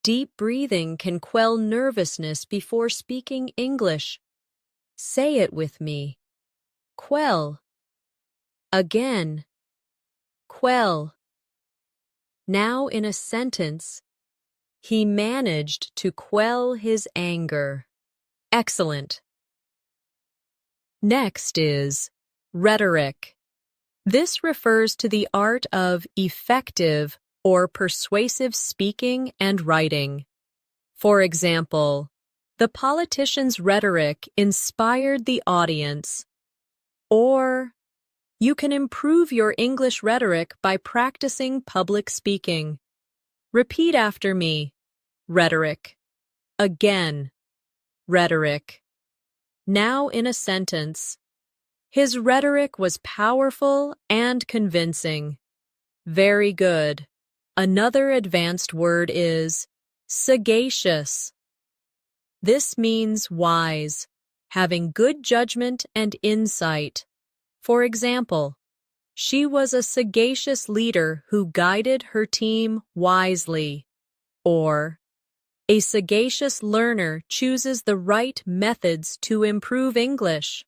deep breathing can quell nervousness before speaking English. Say it with me. Quell. Again. Quell. Now in a sentence, he managed to quell his anger. Excellent. Next is rhetoric. This refers to the art of effective or persuasive speaking and writing. For example, the politician's rhetoric inspired the audience. Or, you can improve your English rhetoric by practicing public speaking. Repeat after me. Rhetoric. Again. Rhetoric. Now in a sentence. His rhetoric was powerful and convincing. Very good. Another advanced word is sagacious. This means wise, having good judgment and insight. For example, she was a sagacious leader who guided her team wisely. Or, a sagacious learner chooses the right methods to improve English.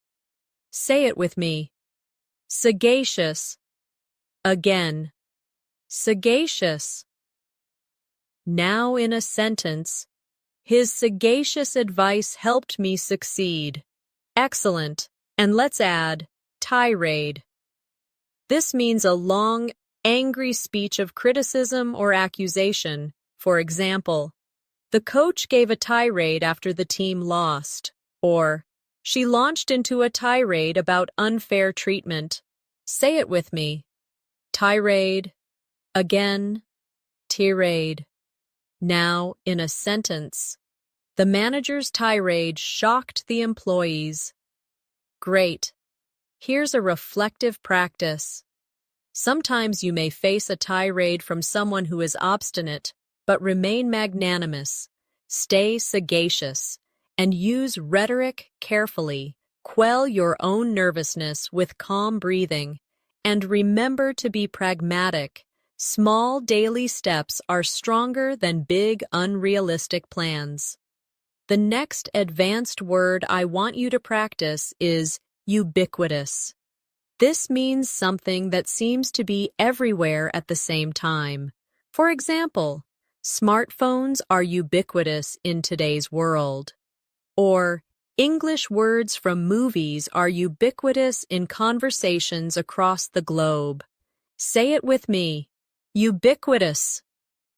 Say it with me. Sagacious. Again. Sagacious. Now in a sentence, his sagacious advice helped me succeed. Excellent. And let's add tirade. This means a long, angry speech of criticism or accusation. For example, the coach gave a tirade after the team lost. Or, she launched into a tirade about unfair treatment. Say it with me. Tirade. Again. Tirade. Now, in a sentence, the manager's tirade shocked the employees. Great. Here's a reflective practice. Sometimes you may face a tirade from someone who is obstinate, but remain magnanimous. Stay sagacious. And use rhetoric carefully. Quell your own nervousness with calm breathing. And remember to be pragmatic. Small daily steps are stronger than big, unrealistic plans. The next advanced word I want you to practice is ubiquitous. This means something that seems to be everywhere at the same time. For example, smartphones are ubiquitous in today's world. Or, English words from movies are ubiquitous in conversations across the globe. Say it with me. Ubiquitous.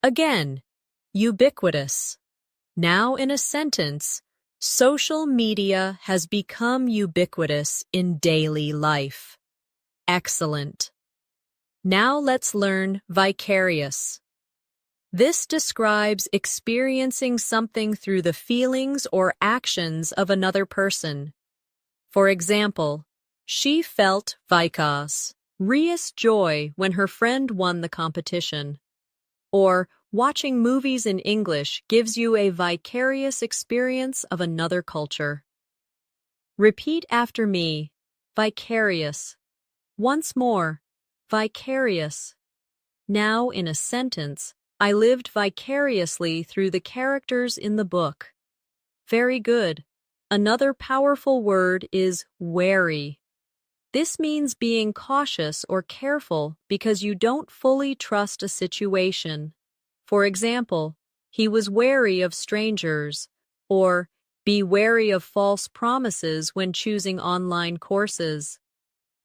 Again. Ubiquitous. Now in a sentence, social media has become ubiquitous in daily life. Excellent. Now let's learn vicarious. This describes experiencing something through the feelings or actions of another person. For example, She felt vicarious joy when her friend won the competition. Or, watching movies in English gives you a vicarious experience of another culture. Repeat after me. Vicarious. Once more. Vicarious. Now, in a sentence, I lived vicariously through the characters in the book. Very good. Another powerful word is wary. This means being cautious or careful because you don't fully trust a situation. For example, he was wary of strangers, or be wary of false promises when choosing online courses.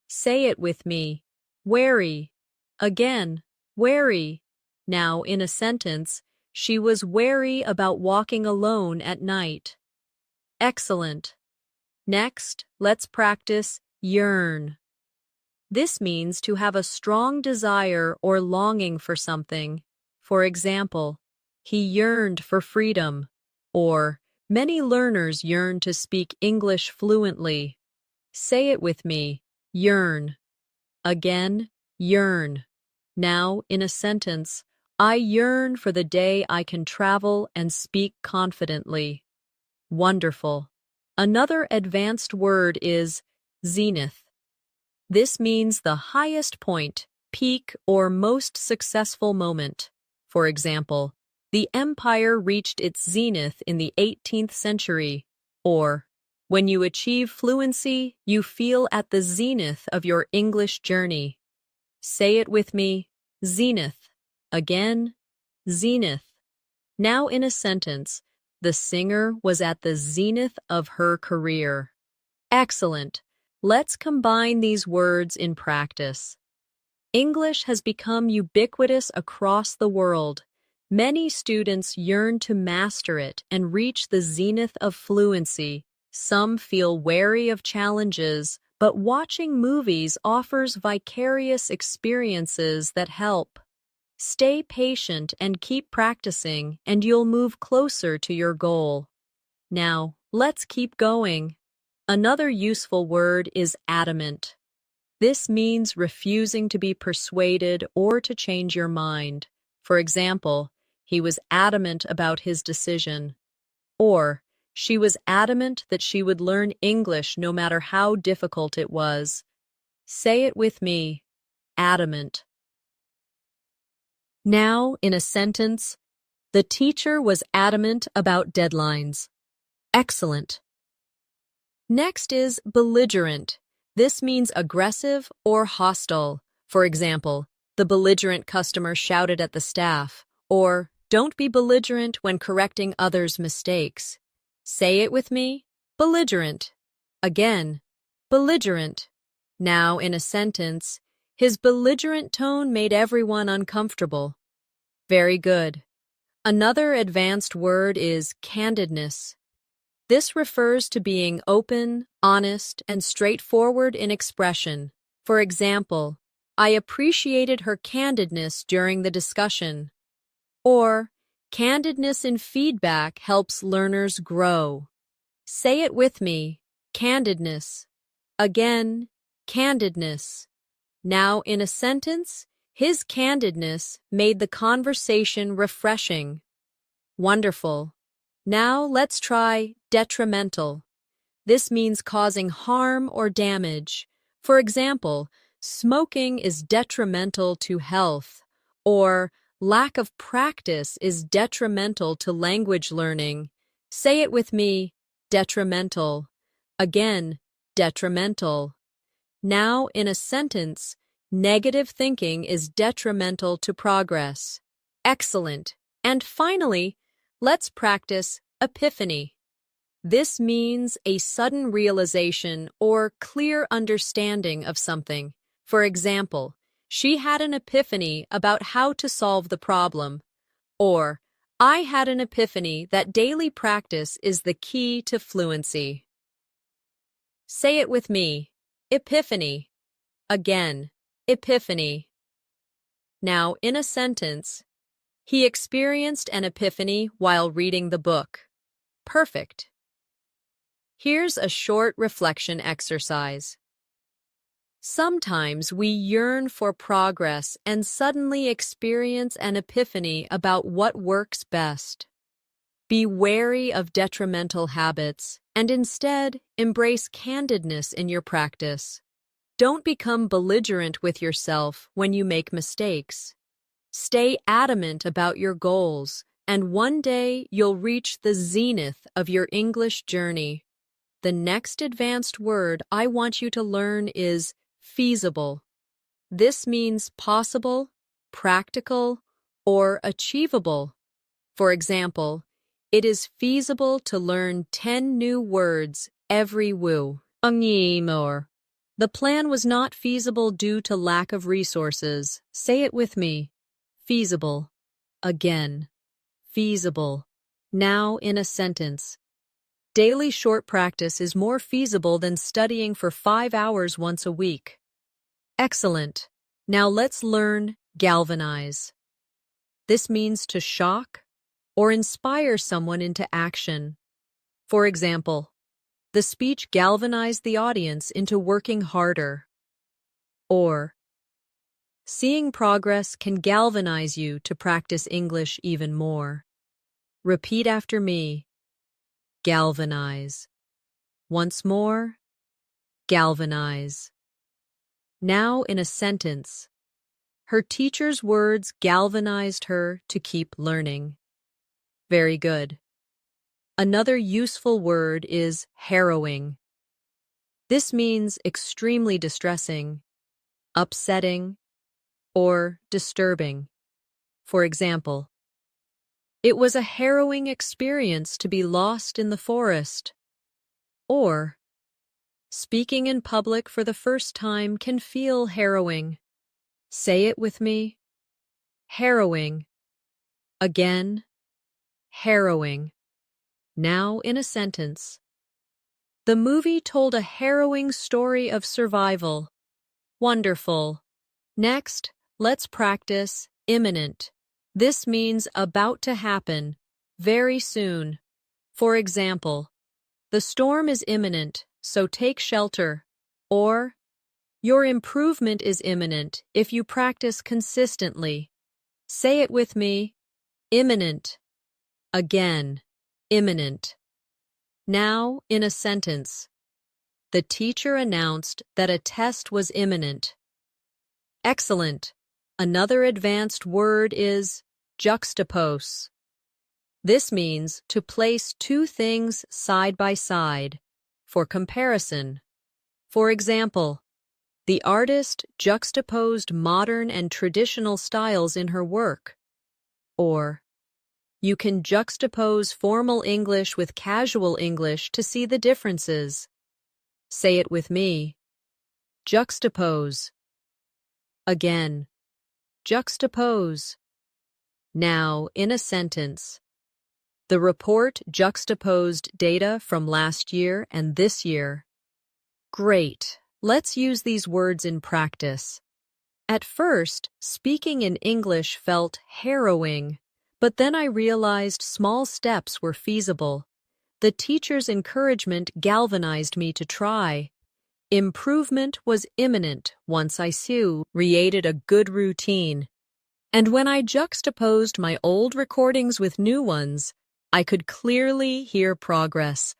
Say it with me. Wary. Again, wary. Now, in a sentence, she was wary about walking alone at night. Excellent. Next, let's practice yearn. This means to have a strong desire or longing for something. For example, he yearned for freedom, or many learners yearn to speak English fluently. Say it with me. Yearn. Again, yearn. Now, in a sentence, I yearn for the day I can travel and speak confidently. Wonderful. Another advanced word is zenith. This means the highest point, peak, or most successful moment. For example, the empire reached its zenith in the 18th century, or when you achieve fluency, you feel at the zenith of your English journey. Say it with me. Zenith. Again, zenith. Now, in a sentence, the singer was at the zenith of her career. Excellent. Let's combine these words in practice. English has become ubiquitous across the world. Many students yearn to master it and reach the zenith of fluency. Some feel wary of challenges, but watching movies offers vicarious experiences that help. Stay patient and keep practicing, and you'll move closer to your goal. Now, let's keep going. Another useful word is adamant. This means refusing to be persuaded or to change your mind. For example, he was adamant about his decision. Or, she was adamant that she would learn English no matter how difficult it was. Say it with me. Adamant. Now, in a sentence, the teacher was adamant about deadlines. Excellent. Next is belligerent. This means aggressive or hostile. For example, the belligerent customer shouted at the staff, or don't be belligerent when correcting others' mistakes. Say it with me. Belligerent. Again, belligerent. Now, in a sentence, his belligerent tone made everyone uncomfortable. Very good. Another advanced word is candidness. This refers to being open, honest, and straightforward in expression. For example, I appreciated her candidness during the discussion. Or, candidness in feedback helps learners grow. Say it with me. Candidness. Again, candidness. Now, in a sentence, his candidness made the conversation refreshing. Wonderful. Now let's try detrimental. This means causing harm or damage. For example, smoking is detrimental to health, or lack of practice is detrimental to language learning. Say it with me. Detrimental. Again, detrimental. Now, in a sentence, negative thinking is detrimental to progress. Excellent. And finally, let's practice epiphany. This means a sudden realization or clear understanding of something. For example, she had an epiphany about how to solve the problem. Or, I had an epiphany that daily practice is the key to fluency. Say it with me. Epiphany. Again, epiphany. Now, in a sentence, he experienced an epiphany while reading the book. Perfect. Here's a short reflection exercise. Sometimes we yearn for progress and suddenly experience an epiphany about what works best. Be wary of detrimental habits and instead embrace candidness in your practice. Don't become belligerent with yourself when you make mistakes. Stay adamant about your goals, and one day you'll reach the zenith of your English journey. The next advanced word I want you to learn is feasible. This means possible, practical, or achievable. For example, it is feasible to learn 10 new words every woo. The plan was not feasible due to lack of resources. Say it with me. Feasible. Again. Feasible. Now in a sentence. Daily short practice is more feasible than studying for 5 hours once a week. Excellent. Now let's learn galvanize. This means to shock or inspire someone into action. For example, the speech galvanized the audience into working harder. Or, seeing progress can galvanize you to practice English even more. Repeat after me. Galvanize. Once more. Galvanize. Now in a sentence. Her teacher's words galvanized her to keep learning. Very good. Another useful word is harrowing. This means extremely distressing, upsetting, or disturbing. For example, it was a harrowing experience to be lost in the forest. Or, speaking in public for the first time can feel harrowing. Say it with me. Harrowing. Again. Harrowing. Now in a sentence. The movie told a harrowing story of survival. Wonderful. Next, let's practice imminent. This means about to happen, very soon. For example, the storm is imminent, so take shelter. Or, your improvement is imminent if you practice consistently. Say it with me. Imminent. Again. Imminent. Now, in a sentence. The teacher announced that a test was imminent. Excellent. Another advanced word is juxtapose. This means to place two things side by side for comparison. For example, the artist juxtaposed modern and traditional styles in her work. Or, you can juxtapose formal English with casual English to see the differences. Say it with me. Juxtapose. Again. Juxtapose. Now, in a sentence. The report juxtaposed data from last year and this year. Great. Let's use these words in practice. At first, speaking in English felt harrowing, but then I realized small steps were feasible. The teacher's encouragement galvanized me to try. Improvement was imminent once I created a good routine. And when I juxtaposed my old recordings with new ones, I could clearly hear progress.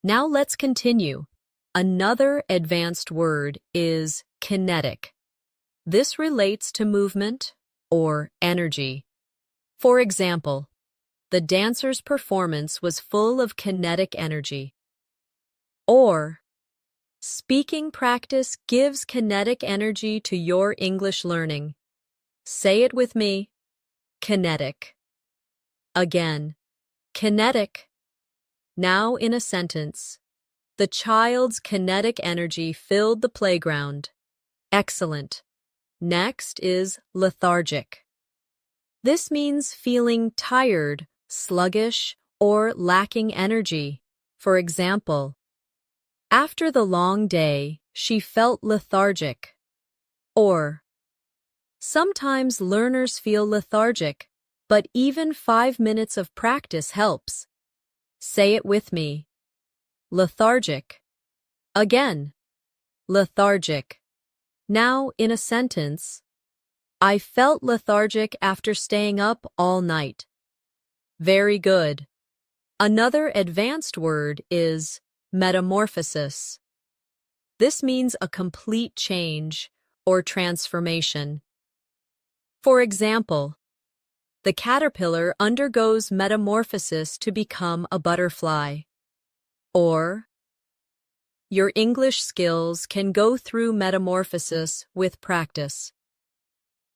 Now let's continue. Another advanced word is kinetic. This relates to movement or energy. For example, the dancer's performance was full of kinetic energy. Or, speaking practice gives kinetic energy to your English learning. Say it with me. Kinetic. Again. Kinetic. Now in a sentence. The child's kinetic energy filled the playground. Excellent. Next is lethargic. This means feeling tired, sluggish, or lacking energy. For example, after the long day, she felt lethargic. Or, sometimes learners feel lethargic, but even 5 minutes of practice helps. Say it with me. Lethargic. Again. lethargic. Now, in a sentence, I felt lethargic after staying up all night. Very good. Another advanced word is metamorphosis. This means a complete change or transformation. For example, the caterpillar undergoes metamorphosis to become a butterfly. Or, your English skills can go through metamorphosis with practice.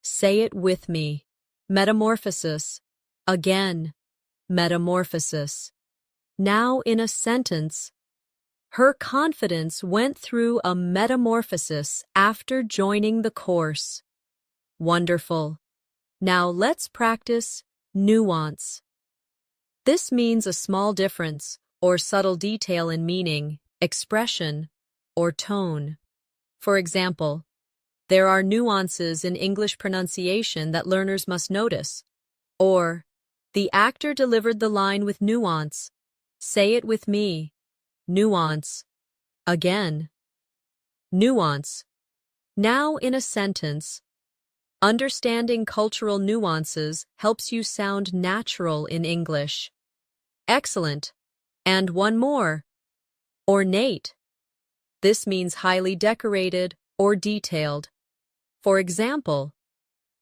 Say it with me. Metamorphosis. Again. Metamorphosis. Now in a sentence, her confidence went through a metamorphosis after joining the course. Wonderful. Now let's practice nuance. This means a small difference or subtle detail in meaning, expression, or tone. For example, there are nuances in English pronunciation that learners must notice. Or, the actor delivered the line with nuance. Say it with me. Nuance. Again. Nuance. Now in a sentence, understanding cultural nuances helps you sound natural in English. Excellent. And one more. Ornate. This means highly decorated or detailed. For example,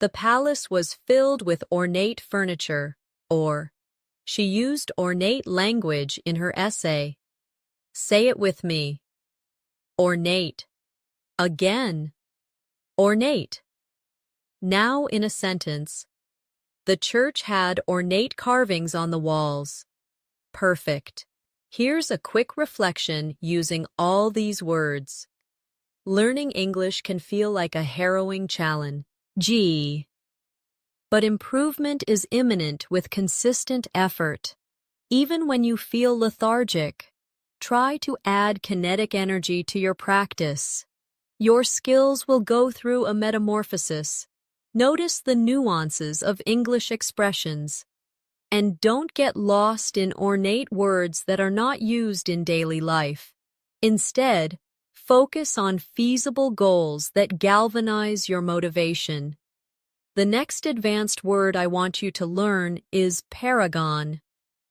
the palace was filled with ornate furniture, or she used ornate language in her essay. Say it with me. Ornate. Again. Ornate. Now in a sentence, the church had ornate carvings on the walls. Perfect. Here's a quick reflection using all these words. Learning English can feel like a harrowing challenge. But improvement is imminent with consistent effort. Even when you feel lethargic, try to add kinetic energy to your practice. Your skills will go through a metamorphosis. Notice the nuances of English expressions. And don't get lost in ornate words that are not used in daily life. Instead, focus on feasible goals that galvanize your motivation. The next advanced word I want you to learn is paragon.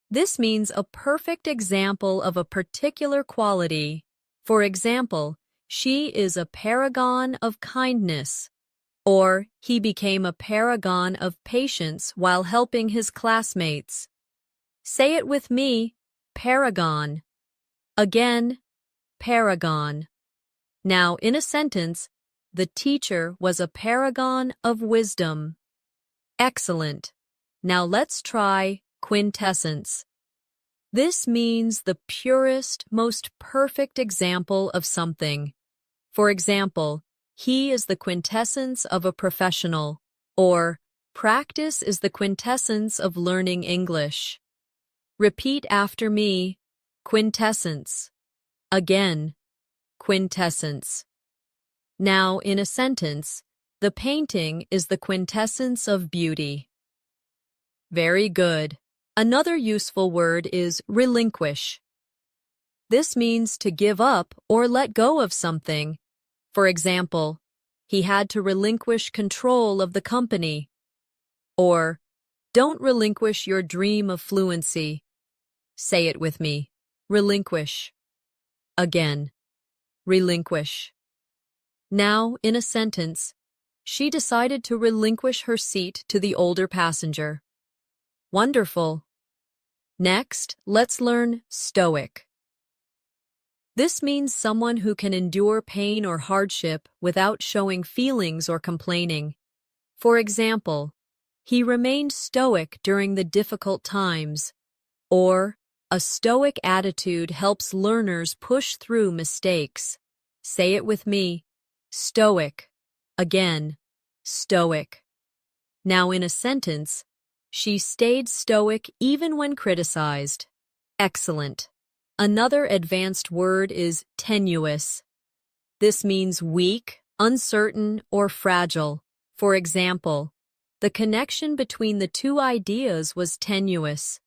This means a perfect example of a particular quality. For example, she is a paragon of kindness. Or, he became a paragon of patience while helping his classmates. Say it with me, paragon. Again, paragon. Now, in a sentence, the teacher was a paragon of wisdom. Excellent. Now let's try quintessence. This means the purest, most perfect example of something. For example, he is the quintessence of a professional, or practice is the quintessence of learning English. Repeat after me, quintessence. Again, quintessence. Now, in a sentence, the painting is the quintessence of beauty. Very good. Another useful word is relinquish. This means to give up or let go of something. For example, he had to relinquish control of the company. Or, don't relinquish your dream of fluency. Say it with me. Relinquish. Again. Relinquish. Now, in a sentence, she decided to relinquish her seat to the older passenger. Wonderful. Next, let's learn stoic. This means someone who can endure pain or hardship without showing feelings or complaining. For example, he remained stoic during the difficult times. Or, a stoic attitude helps learners push through mistakes. Say it with me. Stoic. Again, stoic. Now in a sentence, she stayed stoic even when criticized. Excellent. Another advanced word is tenuous. This means weak, uncertain, or fragile. For example, the connection between the two ideas was tenuous.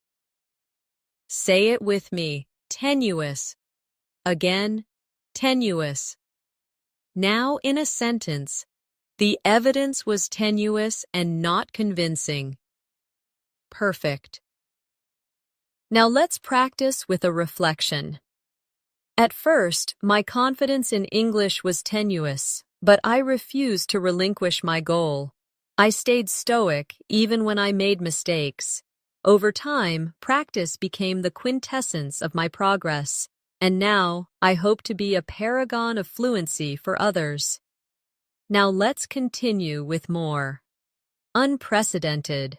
Say it with me. Tenuous. Again, tenuous. Now, in a sentence, the evidence was tenuous and not convincing. Perfect. Now let's practice with a reflection. At first, my confidence in English was tenuous, but I refused to relinquish my goal. I stayed stoic even when I made mistakes. Over time, practice became the quintessence of my progress, and now I hope to be a paragon of fluency for others. Now let's continue with more. Unprecedented.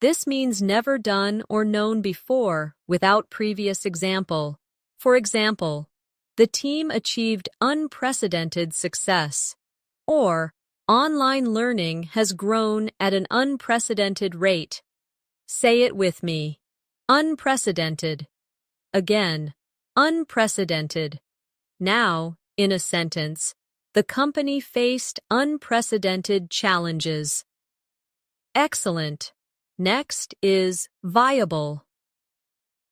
This means never done or known before without previous example. For example, the team achieved unprecedented success, or online learning has grown at an unprecedented rate. Say it with me. Unprecedented. Again, unprecedented. Now, in a sentence, the company faced unprecedented challenges. Excellent. Next is viable.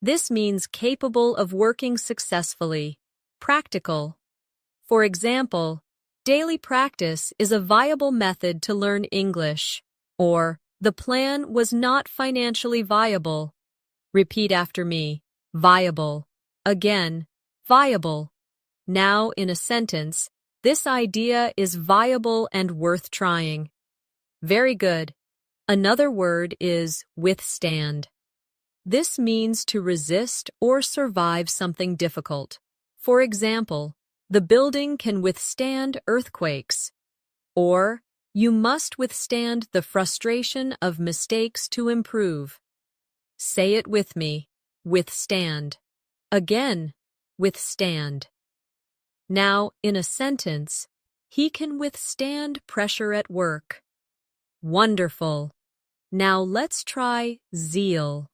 This means capable of working successfully, practical. For example, daily practice is a viable method to learn English, or the plan was not financially viable. Repeat after me. Viable. Again, viable. Now, in a sentence, this idea is viable and worth trying. Very good. Another word is withstand. This means to resist or survive something difficult. For example, the building can withstand earthquakes. Or, you must withstand the frustration of mistakes to improve. Say it with me. Withstand. Again, withstand. Now, in a sentence, he can withstand pressure at work. Wonderful. Now let's try zeal.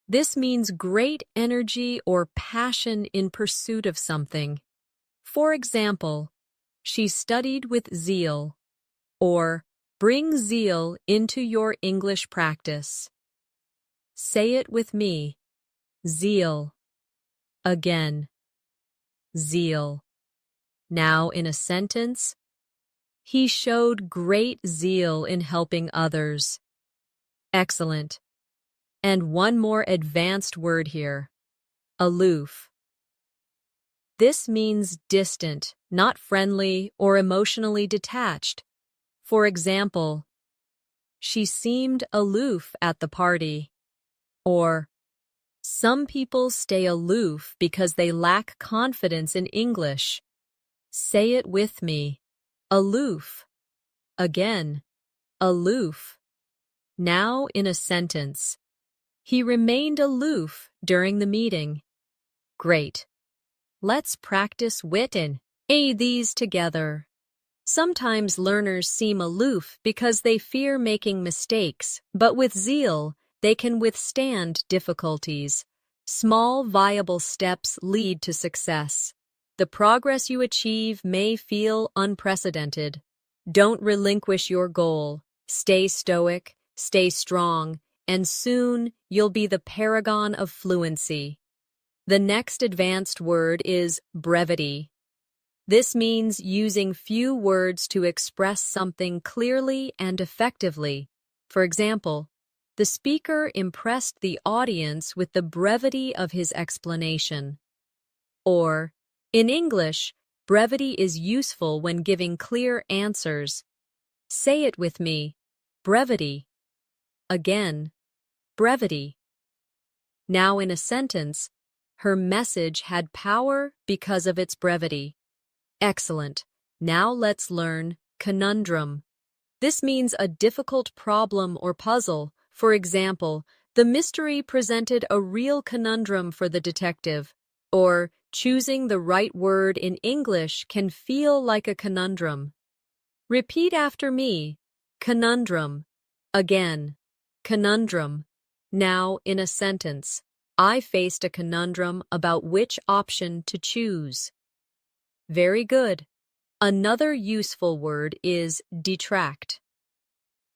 This means great energy or passion in pursuit of something. For example, she studied with zeal, or bring zeal into your English practice. Say it with me. Zeal. Again. Zeal. Now in a sentence, he showed great zeal in helping others. Excellent. And one more advanced word here. Aloof. This means distant, not friendly or emotionally detached. For example, she seemed aloof at the party. Or, some people stay aloof because they lack confidence in English. Say it with me. Aloof. Again, aloof. Now in a sentence. He remained aloof during the meeting. Great. Let's practice wit and aid these together. Sometimes learners seem aloof because they fear making mistakes, but with zeal, they can withstand difficulties. Small, viable steps lead to success. The progress you achieve may feel unprecedented. Don't relinquish your goal. Stay stoic, stay strong, and soon you'll be the paragon of fluency. The next advanced word is brevity. This means using few words to express something clearly and effectively. For example, the speaker impressed the audience with the brevity of his explanation. Or, in English, brevity is useful when giving clear answers. Say it with me. Brevity. Again, brevity. Now in a sentence, her message had power because of its brevity. Excellent. Now let's learn conundrum. This means a difficult problem or puzzle. For example, the mystery presented a real conundrum for the detective. Or, choosing the right word in English can feel like a conundrum. Repeat after me. Conundrum. Again. Conundrum. Now in a sentence. I faced a conundrum about which option to choose. Very good. Another useful word is detract.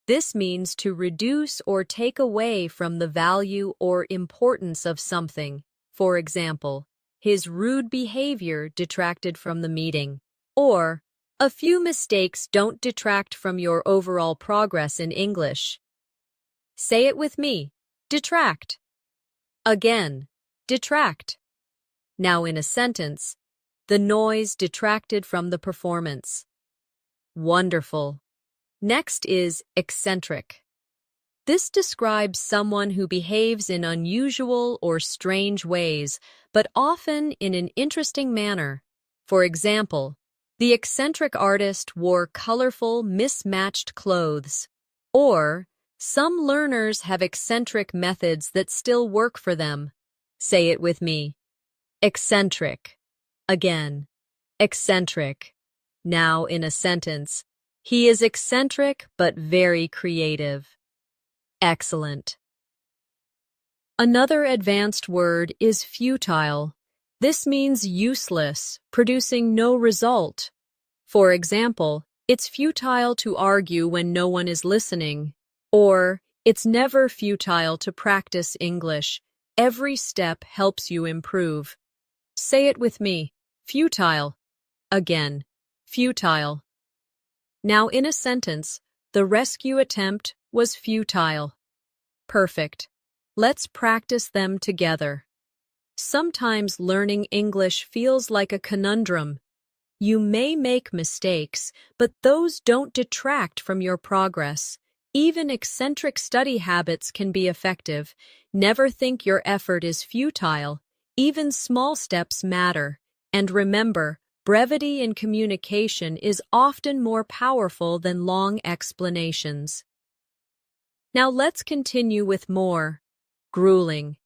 This means to reduce or take away from the value or importance of something. For example, his rude behavior detracted from the meeting. Or, a few mistakes don't detract from your overall progress in English. Say it with me. Detract. Again. Detract. Now in a sentence, the noise detracted from the performance. Wonderful. Next is eccentric. This describes someone who behaves in unusual or strange ways, but often in an interesting manner. For example, the eccentric artist wore colorful, mismatched clothes. Or, some learners have eccentric methods that still work for them. Say it with me. Eccentric. Again. Eccentric. Now in a sentence, he is eccentric but very creative. Excellent. Another advanced word is futile. This means useless, producing no result. For example, it's futile to argue when no one is listening. Or, it's never futile to practice English. Every step helps you improve. Say it with me. Futile. Again. Futile. Now in a sentence, the rescue attempt was futile. Perfect. Let's practice them together. Sometimes learning English feels like a conundrum. You may make mistakes, but those don't detract from your progress. Even eccentric study habits can be effective. Never think your effort is futile. Even small steps matter. And remember, brevity in communication is often more powerful than long explanations. Now let's continue with more. Grueling.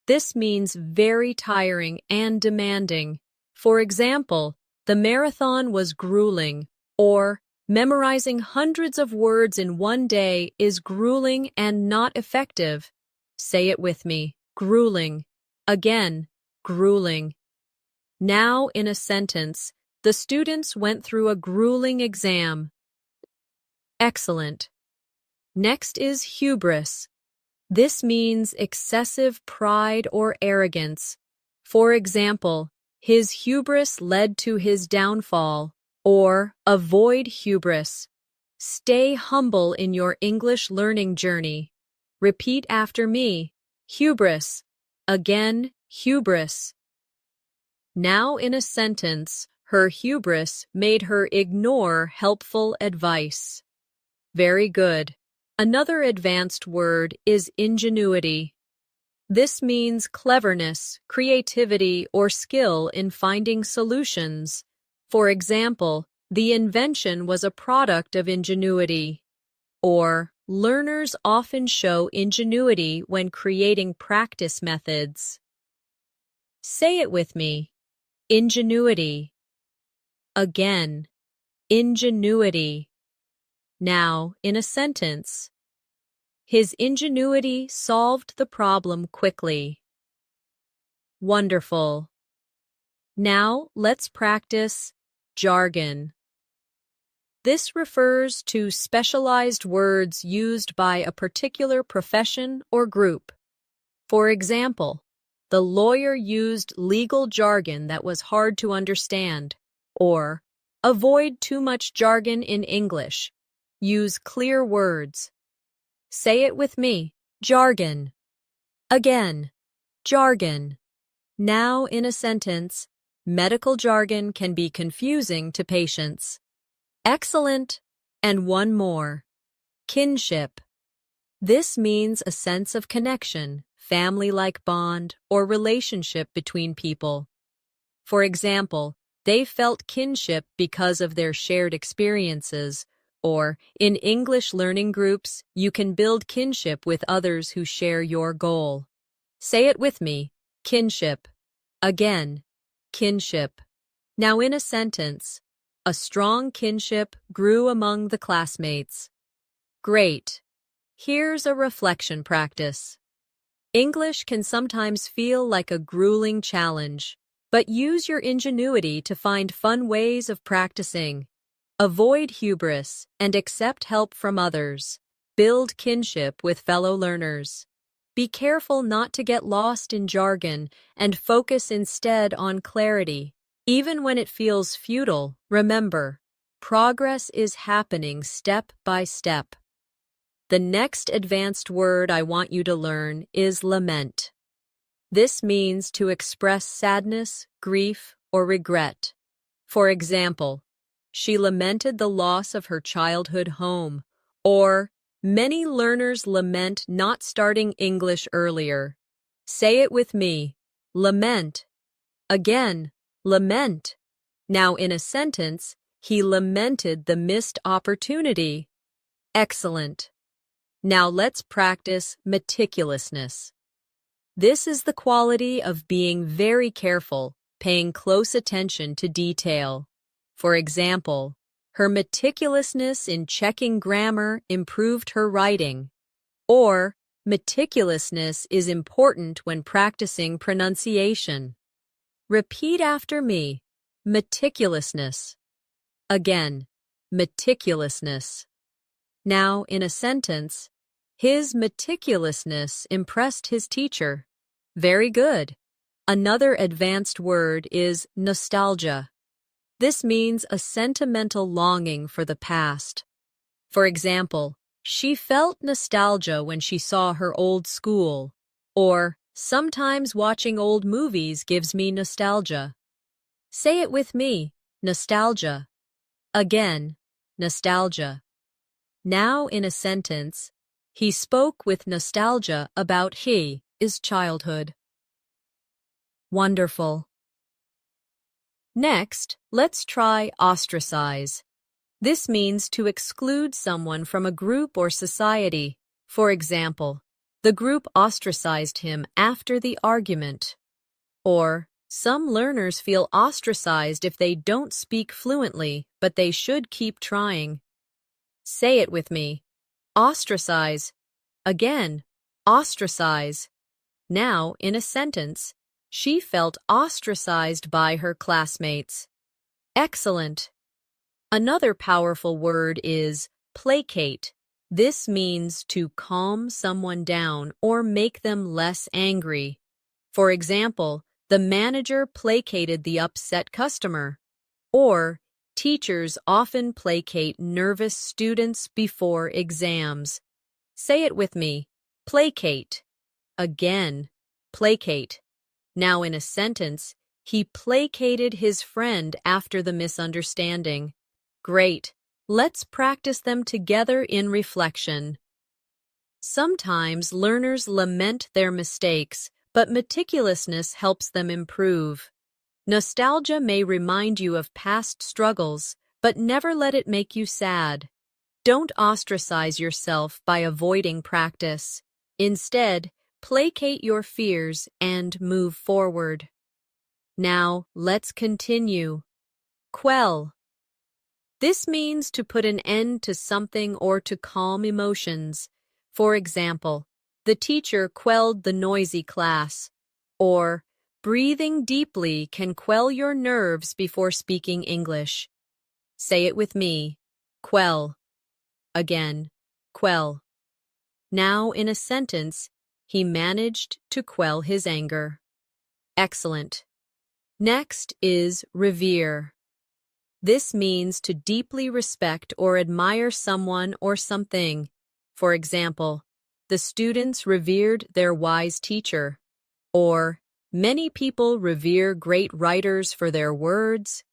This means very tiring and demanding. For example, the marathon was grueling, or memorizing hundreds of words in one day is grueling and not effective. Say it with me. Grueling. Again. Grueling. Now in a sentence, the students went through a grueling exam. Excellent. Next is hubris. This means excessive pride or arrogance. For example, his hubris led to his downfall. Or, avoid hubris. Stay humble in your English learning journey. Repeat after me. Hubris. Again, hubris. Now in a sentence, her hubris made her ignore helpful advice. Very good. Another advanced word is ingenuity. This means cleverness, creativity, or skill in finding solutions. For example, the invention was a product of ingenuity. Or, learners often show ingenuity when creating practice methods. Say it with me. Ingenuity. Again. Ingenuity. Now, in a sentence. His ingenuity solved the problem quickly. Wonderful. Now, let's practice jargon. This refers to specialized words used by a particular profession or group. For example, the lawyer used legal jargon that was hard to understand. Or, avoid too much jargon in English. Use clear words. Say it with me. Jargon. Again. Jargon. Now in a sentence, medical jargon can be confusing to patients. Excellent. And one more. Kinship. This means a sense of connection, family-like bond, or relationship between people. For example, they felt kinship because of their shared experiences. Or, in English learning groups, you can build kinship with others who share your goal. Say it with me. Kinship. Again. Kinship. Now in a sentence, a strong kinship grew among the classmates. Great. Here's a reflection practice. English can sometimes feel like a grueling challenge, but use your ingenuity to find fun ways of practicing. Avoid hubris and accept help from others. Build kinship with fellow learners. Be careful not to get lost in jargon and focus instead on clarity. Even when it feels futile, remember, progress is happening step by step. The next advanced word I want you to learn is lament. This means to express sadness, grief, or regret. For example, she lamented the loss of her childhood home, or many learners lament not starting English earlier. Say it with me. Lament. Again, lament. Now in a sentence, he lamented the missed opportunity. Excellent. Now let's practice meticulousness. This is the quality of being very careful, paying close attention to detail. For example, her meticulousness in checking grammar improved her writing. Or, meticulousness is important when practicing pronunciation. Repeat after me. Meticulousness. Again, meticulousness. Now, in a sentence, his meticulousness impressed his teacher. Very good. Another advanced word is nostalgia. This means a sentimental longing for the past. For example, she felt nostalgia when she saw her old school, or sometimes watching old movies gives me nostalgia. Say it with me, nostalgia. Again, nostalgia. Now in a sentence, he spoke with nostalgia about his childhood. Wonderful. Next, let's try ostracize. This means to exclude someone from a group or society. For example, the group ostracized him after the argument. Or, some learners feel ostracized if they don't speak fluently, but they should keep trying. Say it with me. Ostracize. Again, ostracize. Now, in a sentence, she felt ostracized by her classmates. Excellent. Another powerful word is placate. This means to calm someone down or make them less angry. For example, the manager placated the upset customer. Or, teachers often placate nervous students before exams. Say it with me. Placate. Again, placate. Now in a sentence, he placated his friend after the misunderstanding. Great. Let's practice them together in reflection. Sometimes learners lament their mistakes, but meticulousness helps them improve. Nostalgia may remind you of past struggles, but never let it make you sad. Don't ostracize yourself by avoiding practice. Instead, placate your fears and move forward. Now, let's continue. Quell. This means to put an end to something or to calm emotions. For example, the teacher quelled the noisy class. Or, breathing deeply can quell your nerves before speaking English. Say it with me. Quell. Again, quell. Now, in a sentence, he managed to quell his anger. Excellent. Next is revere. This means to deeply respect or admire someone or something. For example, the students revered their wise teacher. Or, many people revere great writers for their words.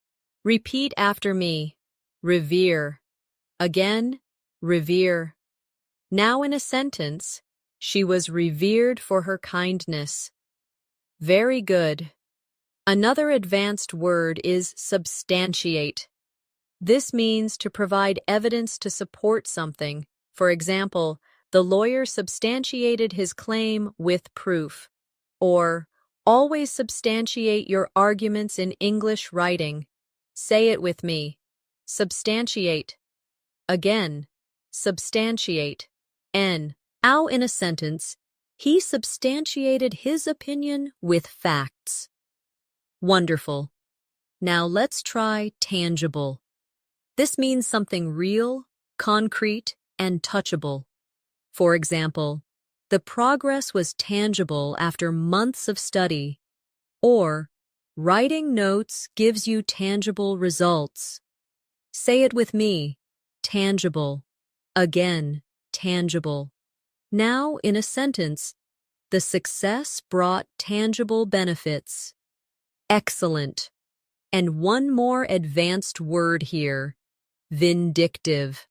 Repeat after me. Revere. Again, revere. Now in a sentence, she was revered for her kindness. Very good. Another advanced word is substantiate. This means to provide evidence to support something. For example, the lawyer substantiated his claim with proof. Or, always substantiate your arguments in English writing. Say it with me. Substantiate. Again, substantiate. Now in a sentence, he substantiated his opinion with facts. Wonderful. Now let's try tangible. This means something real, concrete, and touchable. For example, the progress was tangible after months of study. Or, Writing notes gives you tangible results. Say it with me. Tangible. Again, tangible. Now, in a sentence, the success brought tangible benefits. Excellent. And one more advanced word here. Vindictive.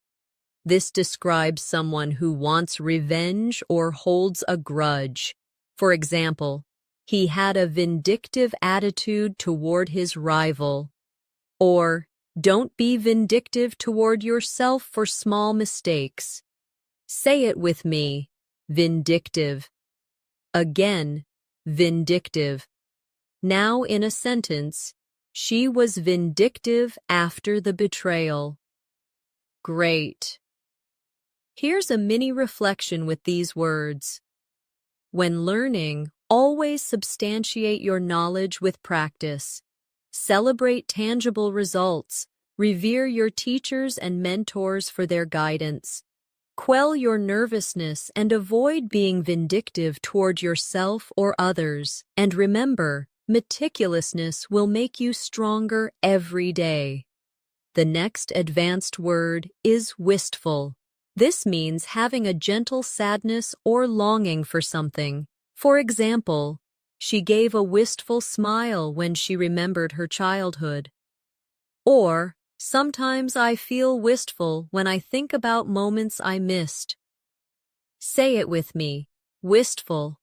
This describes someone who wants revenge or holds a grudge. For example, he had a vindictive attitude toward his rival. Or, don't be vindictive toward yourself for small mistakes. Say it with me. Vindictive. Again, vindictive. Now in a sentence, she was vindictive after the betrayal. Great. Here's a mini reflection with these words. When learning, always substantiate your knowledge with practice. Celebrate tangible results. Revere your teachers and mentors for their guidance. Quell your nervousness and avoid being vindictive toward yourself or others. And remember, meticulousness will make you stronger every day. The next advanced word is wistful. This means having a gentle sadness or longing for something. For example, she gave a wistful smile when she remembered her childhood. Or, sometimes I feel wistful when I think about moments I missed. Say it with me. Wistful.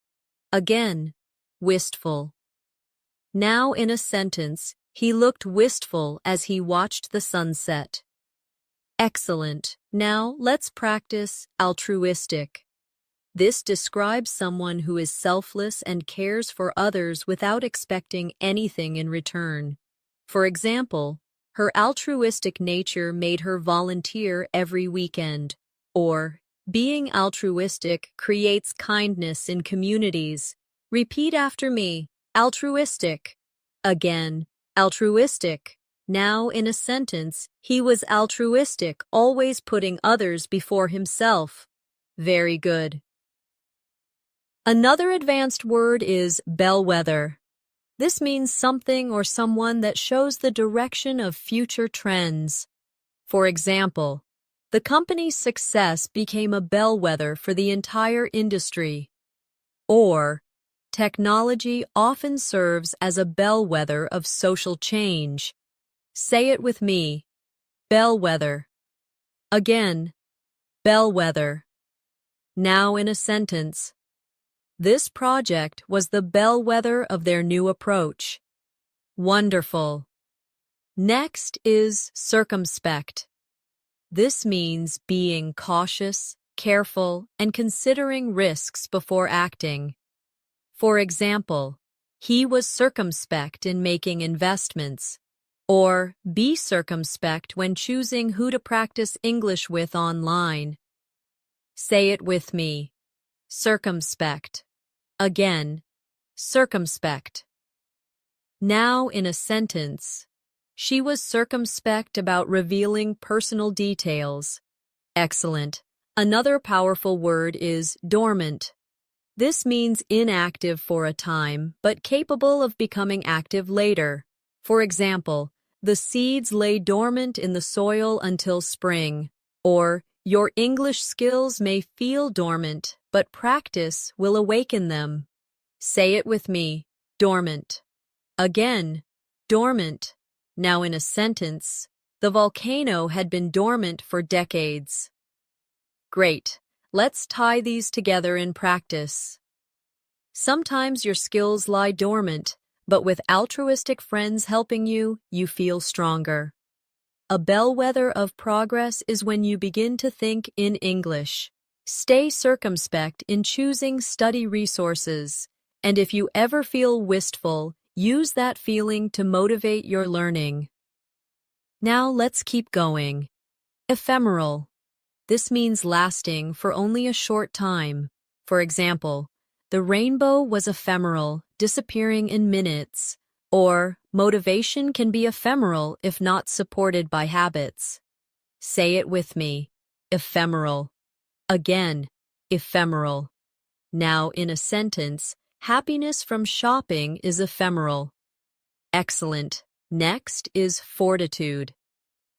Again, wistful. Now in a sentence, he looked wistful as he watched the sunset. Excellent. Now let's practice altruistic. This describes someone who is selfless and cares for others without expecting anything in return. For example, her altruistic nature made her volunteer every weekend. Or, being altruistic creates kindness in communities. Repeat after me. Altruistic. Again, altruistic. Now in a sentence, he was altruistic, always putting others before himself. Very good. Another advanced word is bellwether. This means something or someone that shows the direction of future trends. For example, the company's success became a bellwether for the entire industry. Or, technology often serves as a bellwether of social change. Say it with me. Bellwether. Again, bellwether. Now in a sentence. This project was the bellwether of their new approach. Wonderful. Next is circumspect. This means being cautious, careful, and considering risks before acting. For example, he was circumspect in making investments. Or, be circumspect when choosing who to practice English with online. Say it with me. Circumspect. Again, circumspect. Now in a sentence. She was circumspect about revealing personal details. Excellent. Another powerful word is dormant. This means inactive for a time, but capable of becoming active later. For example, the seeds lay dormant in the soil until spring. Or, your English skills may feel dormant, but practice will awaken them. Say it with me. Dormant. Again, dormant. Now in a sentence, the volcano had been dormant for decades. Great. Let's tie these together in practice. Sometimes your skills lie dormant, but with altruistic friends helping you, you feel stronger. A bellwether of progress is when you begin to think in English. Stay circumspect in choosing study resources, and if you ever feel wistful, use that feeling to motivate your learning. Now let's keep going. Ephemeral. This means lasting for only a short time. For example, the rainbow was ephemeral, disappearing in minutes. Or, motivation can be ephemeral if not supported by habits. Say it with me. Ephemeral. Again, ephemeral. Now in a sentence, happiness from shopping is ephemeral. Excellent. Next is fortitude.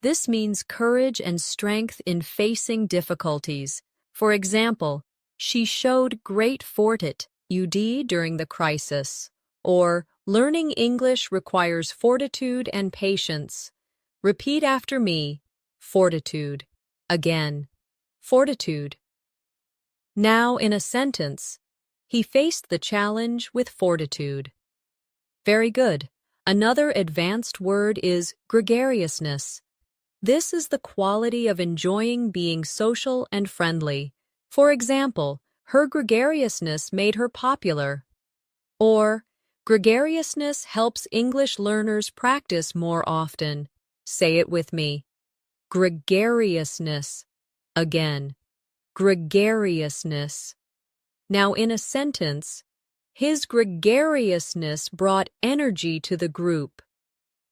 This means courage and strength in facing difficulties. For example, she showed great fortitude during the crisis. Or, learning English requires fortitude and patience. Repeat after me. Fortitude. Again. Fortitude. Now, in a sentence, he faced the challenge with fortitude. Very good. Another advanced word is gregariousness. This is the quality of enjoying being social and friendly. For example, her gregariousness made her popular. Or, gregariousness helps English learners practice more often. Say it with me. Gregariousness. Again. Gregariousness. Now, in a sentence, his gregariousness brought energy to the group.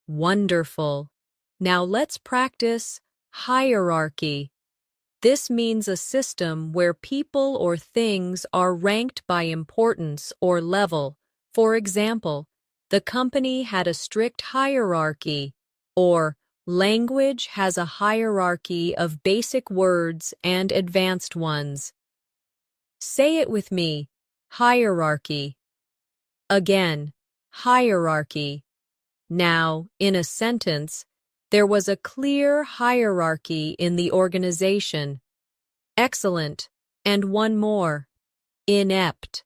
Wonderful. Now let's practice hierarchy. This means a system where people or things are ranked by importance or level. For example, the company had a strict hierarchy, or language has a hierarchy of basic words and advanced ones. Say it with me. Hierarchy. Again, hierarchy. Now, in a sentence, there was a clear hierarchy in the organization. Excellent. And one more. Inept.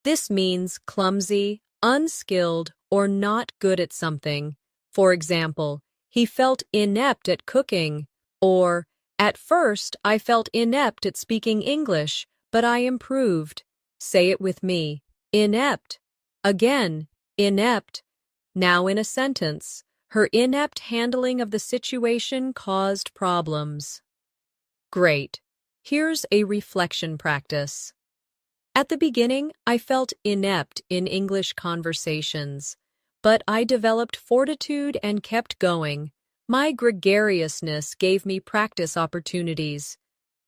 This means clumsy, unskilled, or not good at something. For example, he felt inept at cooking, or, at first I felt inept at speaking English, but I improved. Say it with me. Inept. Again, inept. Now in a sentence, her inept handling of the situation caused problems. Great. Here's a reflection practice. At the beginning, I felt inept in English conversations, but I developed fortitude and kept going. My gregariousness gave me practice opportunities.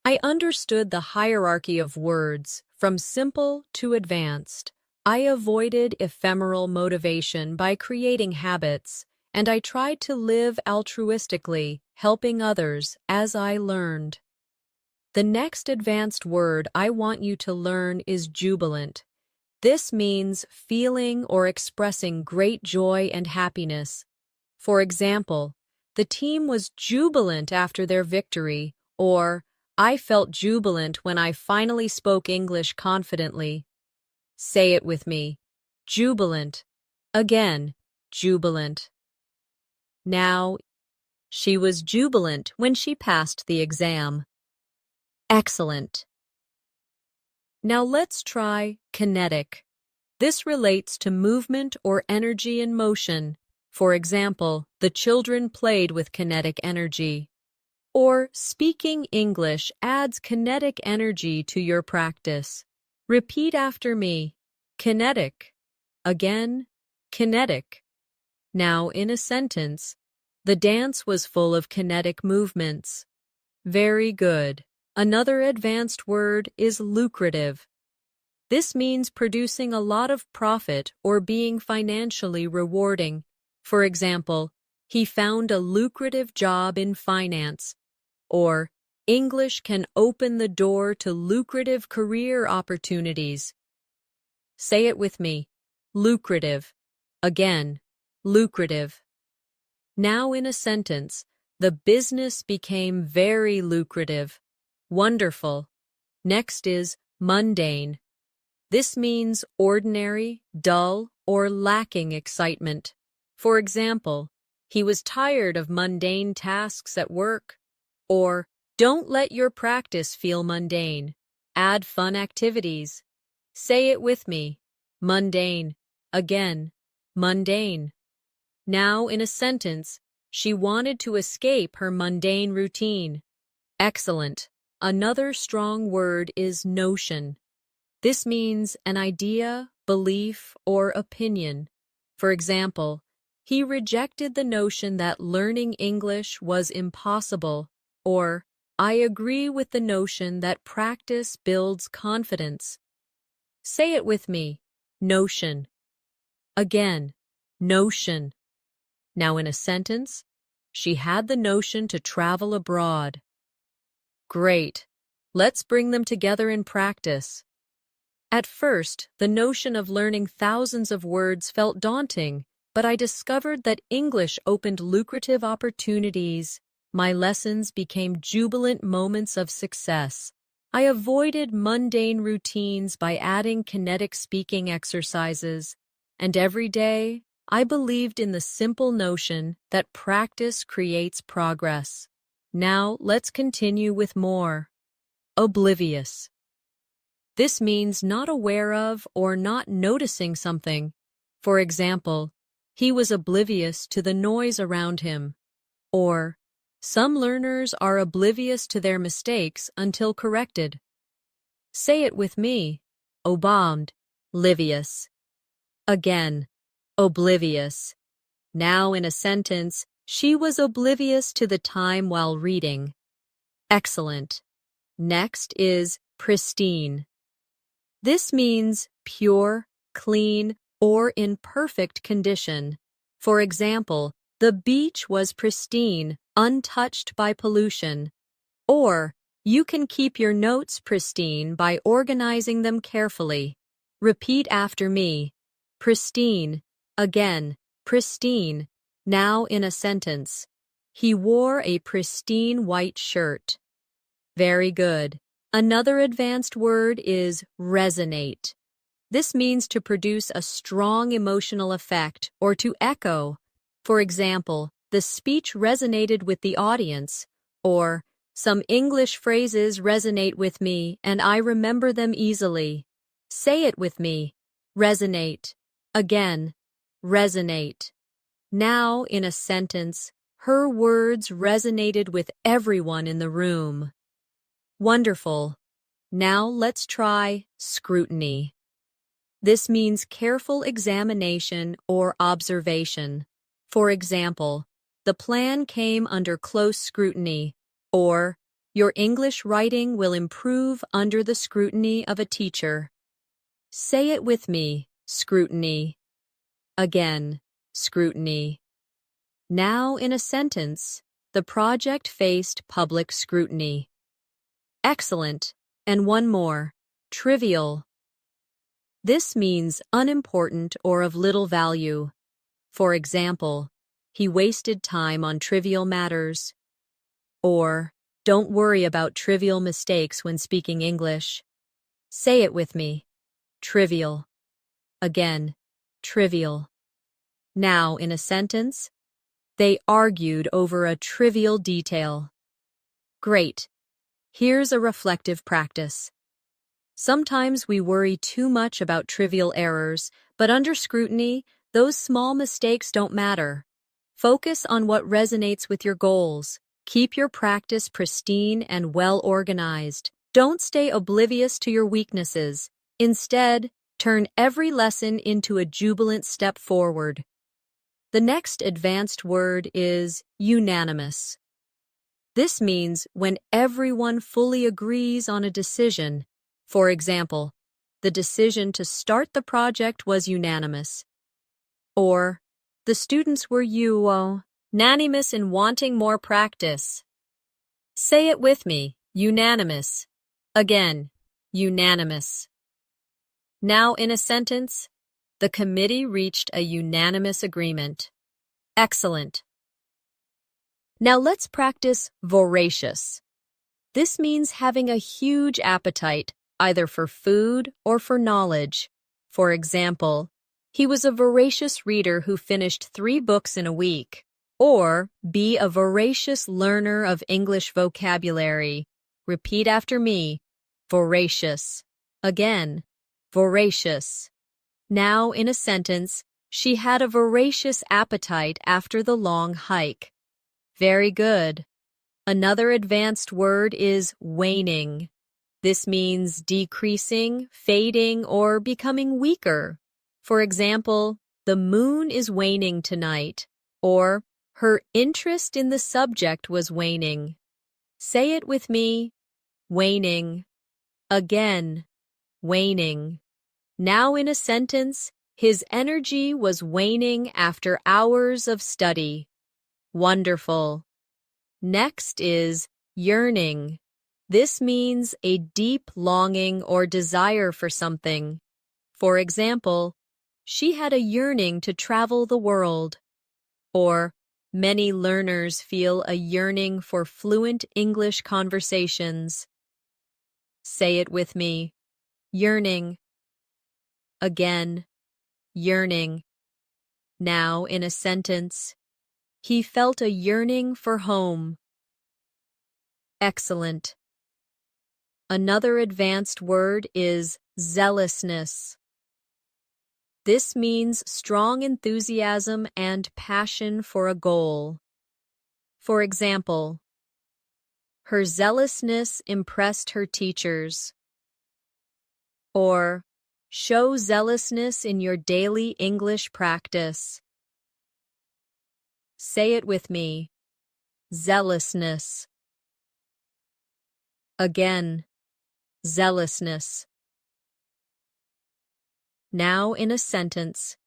I understood the hierarchy of words, from simple to advanced. I avoided ephemeral motivation by creating habits, and I tried to live altruistically, helping others as I learned. The next advanced word I want you to learn is jubilant. This means feeling or expressing great joy and happiness. For example, the team was jubilant after their victory, or I felt jubilant when I finally spoke English confidently. Say it with me. Jubilant. Again, jubilant. Now, she was jubilant when she passed the exam. Excellent. Now let's try kinetic. This relates to movement or energy in motion. For example, the children played with kinetic energy. Or speaking English adds kinetic energy to your practice. Repeat after me. Kinetic. Again, kinetic. Now in a sentence, the dance was full of kinetic movements. Very good. Another advanced word is lucrative. This means producing a lot of profit or being financially rewarding. For example, he found a lucrative job in finance. Or, English can open the door to lucrative career opportunities. Say it with me. Lucrative. Again, lucrative. Now in a sentence, the business became very lucrative. Wonderful. Next is mundane. This means ordinary, dull, or lacking excitement. For example, he was tired of mundane tasks at work. Or, don't let your practice feel mundane. Add fun activities. Say it with me. Mundane. Again, mundane. Now in a sentence, she wanted to escape her mundane routine. Excellent. Another strong word is notion. This means an idea, belief, or opinion. For example, he rejected the notion that learning English was impossible, or I agree with the notion that practice builds confidence. Say it with me. Notion. Again, notion. Now in a sentence, she had the notion to travel abroad. Great. Let's bring them together in practice. At first, the notion of learning thousands of words felt daunting, but I discovered that English opened lucrative opportunities. My lessons became jubilant moments of success. I avoided mundane routines by adding kinetic speaking exercises, and every day, I believed in the simple notion that practice creates progress. Now, let's continue with more. Oblivious. This means not aware of or not noticing something. For example, he was oblivious to the noise around him. Or, some learners are oblivious to their mistakes until corrected. Say it with me. Oblivious. Again, oblivious. Now in a sentence, she was oblivious to the time while reading. Excellent. Next is pristine. This means pure, clean, or in perfect condition. For example, the beach was pristine, untouched by pollution. Or, you can keep your notes pristine by organizing them carefully. Repeat after me. Pristine. Again, pristine. Now in a sentence. He wore a pristine white shirt. Very good. Another advanced word is resonate. This means to produce a strong emotional effect or to echo. For example, the speech resonated with the audience, or some English phrases resonate with me and I remember them easily. Say it with me. Resonate. Again, resonate. Now, in a sentence, her words resonated with everyone in the room. Wonderful. Now let's try scrutiny. This means careful examination or observation. For example, the plan came under close scrutiny, or your English writing will improve under the scrutiny of a teacher. Say it with me, scrutiny. Again, scrutiny. Now in a sentence, the project faced public scrutiny. Excellent. And one more, trivial. This means unimportant or of little value. For example, he wasted time on trivial matters. Or, don't worry about trivial mistakes when speaking English. Say it with me. Trivial. Again, trivial. Now, in a sentence, they argued over a trivial detail. Great. Here's a reflective practice. Sometimes we worry too much about trivial errors, but under scrutiny, those small mistakes don't matter. Focus on what resonates with your goals. Keep your practice pristine and well-organized. Don't stay oblivious to your weaknesses. Instead, turn every lesson into a jubilant step forward. The next advanced word is unanimous. This means when everyone fully agrees on a decision. For example, the decision to start the project was unanimous. Or, the students were unanimous in wanting more practice. Say it with me, unanimous. Again, unanimous. Now in a sentence, the committee reached a unanimous agreement. Excellent. Now let's practice voracious. This means having a huge appetite, either for food or for knowledge. For example, he was a voracious reader who finished 3 books in a week. Or, be a voracious learner of English vocabulary. Repeat after me. Voracious. Again, voracious. Now, in a sentence, she had a voracious appetite after the long hike. Very good. Another advanced word is waning. This means decreasing, fading, or becoming weaker. For example, the moon is waning tonight, or her interest in the subject was waning. Say it with me. Waning. Again, waning. Now in a sentence, His energy was waning after hours of study. Wonderful. Next is yearning. This means a deep longing or desire for something. For example, she had a yearning to travel the world. Or, many learners feel a yearning for fluent English conversations. Say it with me. Yearning. Again. Yearning. Now in a sentence. He felt a yearning for home. Excellent. Another advanced word is zealousness. This means strong enthusiasm and passion for a goal. For example, her zealousness impressed her teachers. Or, show zealousness in your daily English practice. Say it with me. Zealousness. Again. Zealousness. Now in a sentence.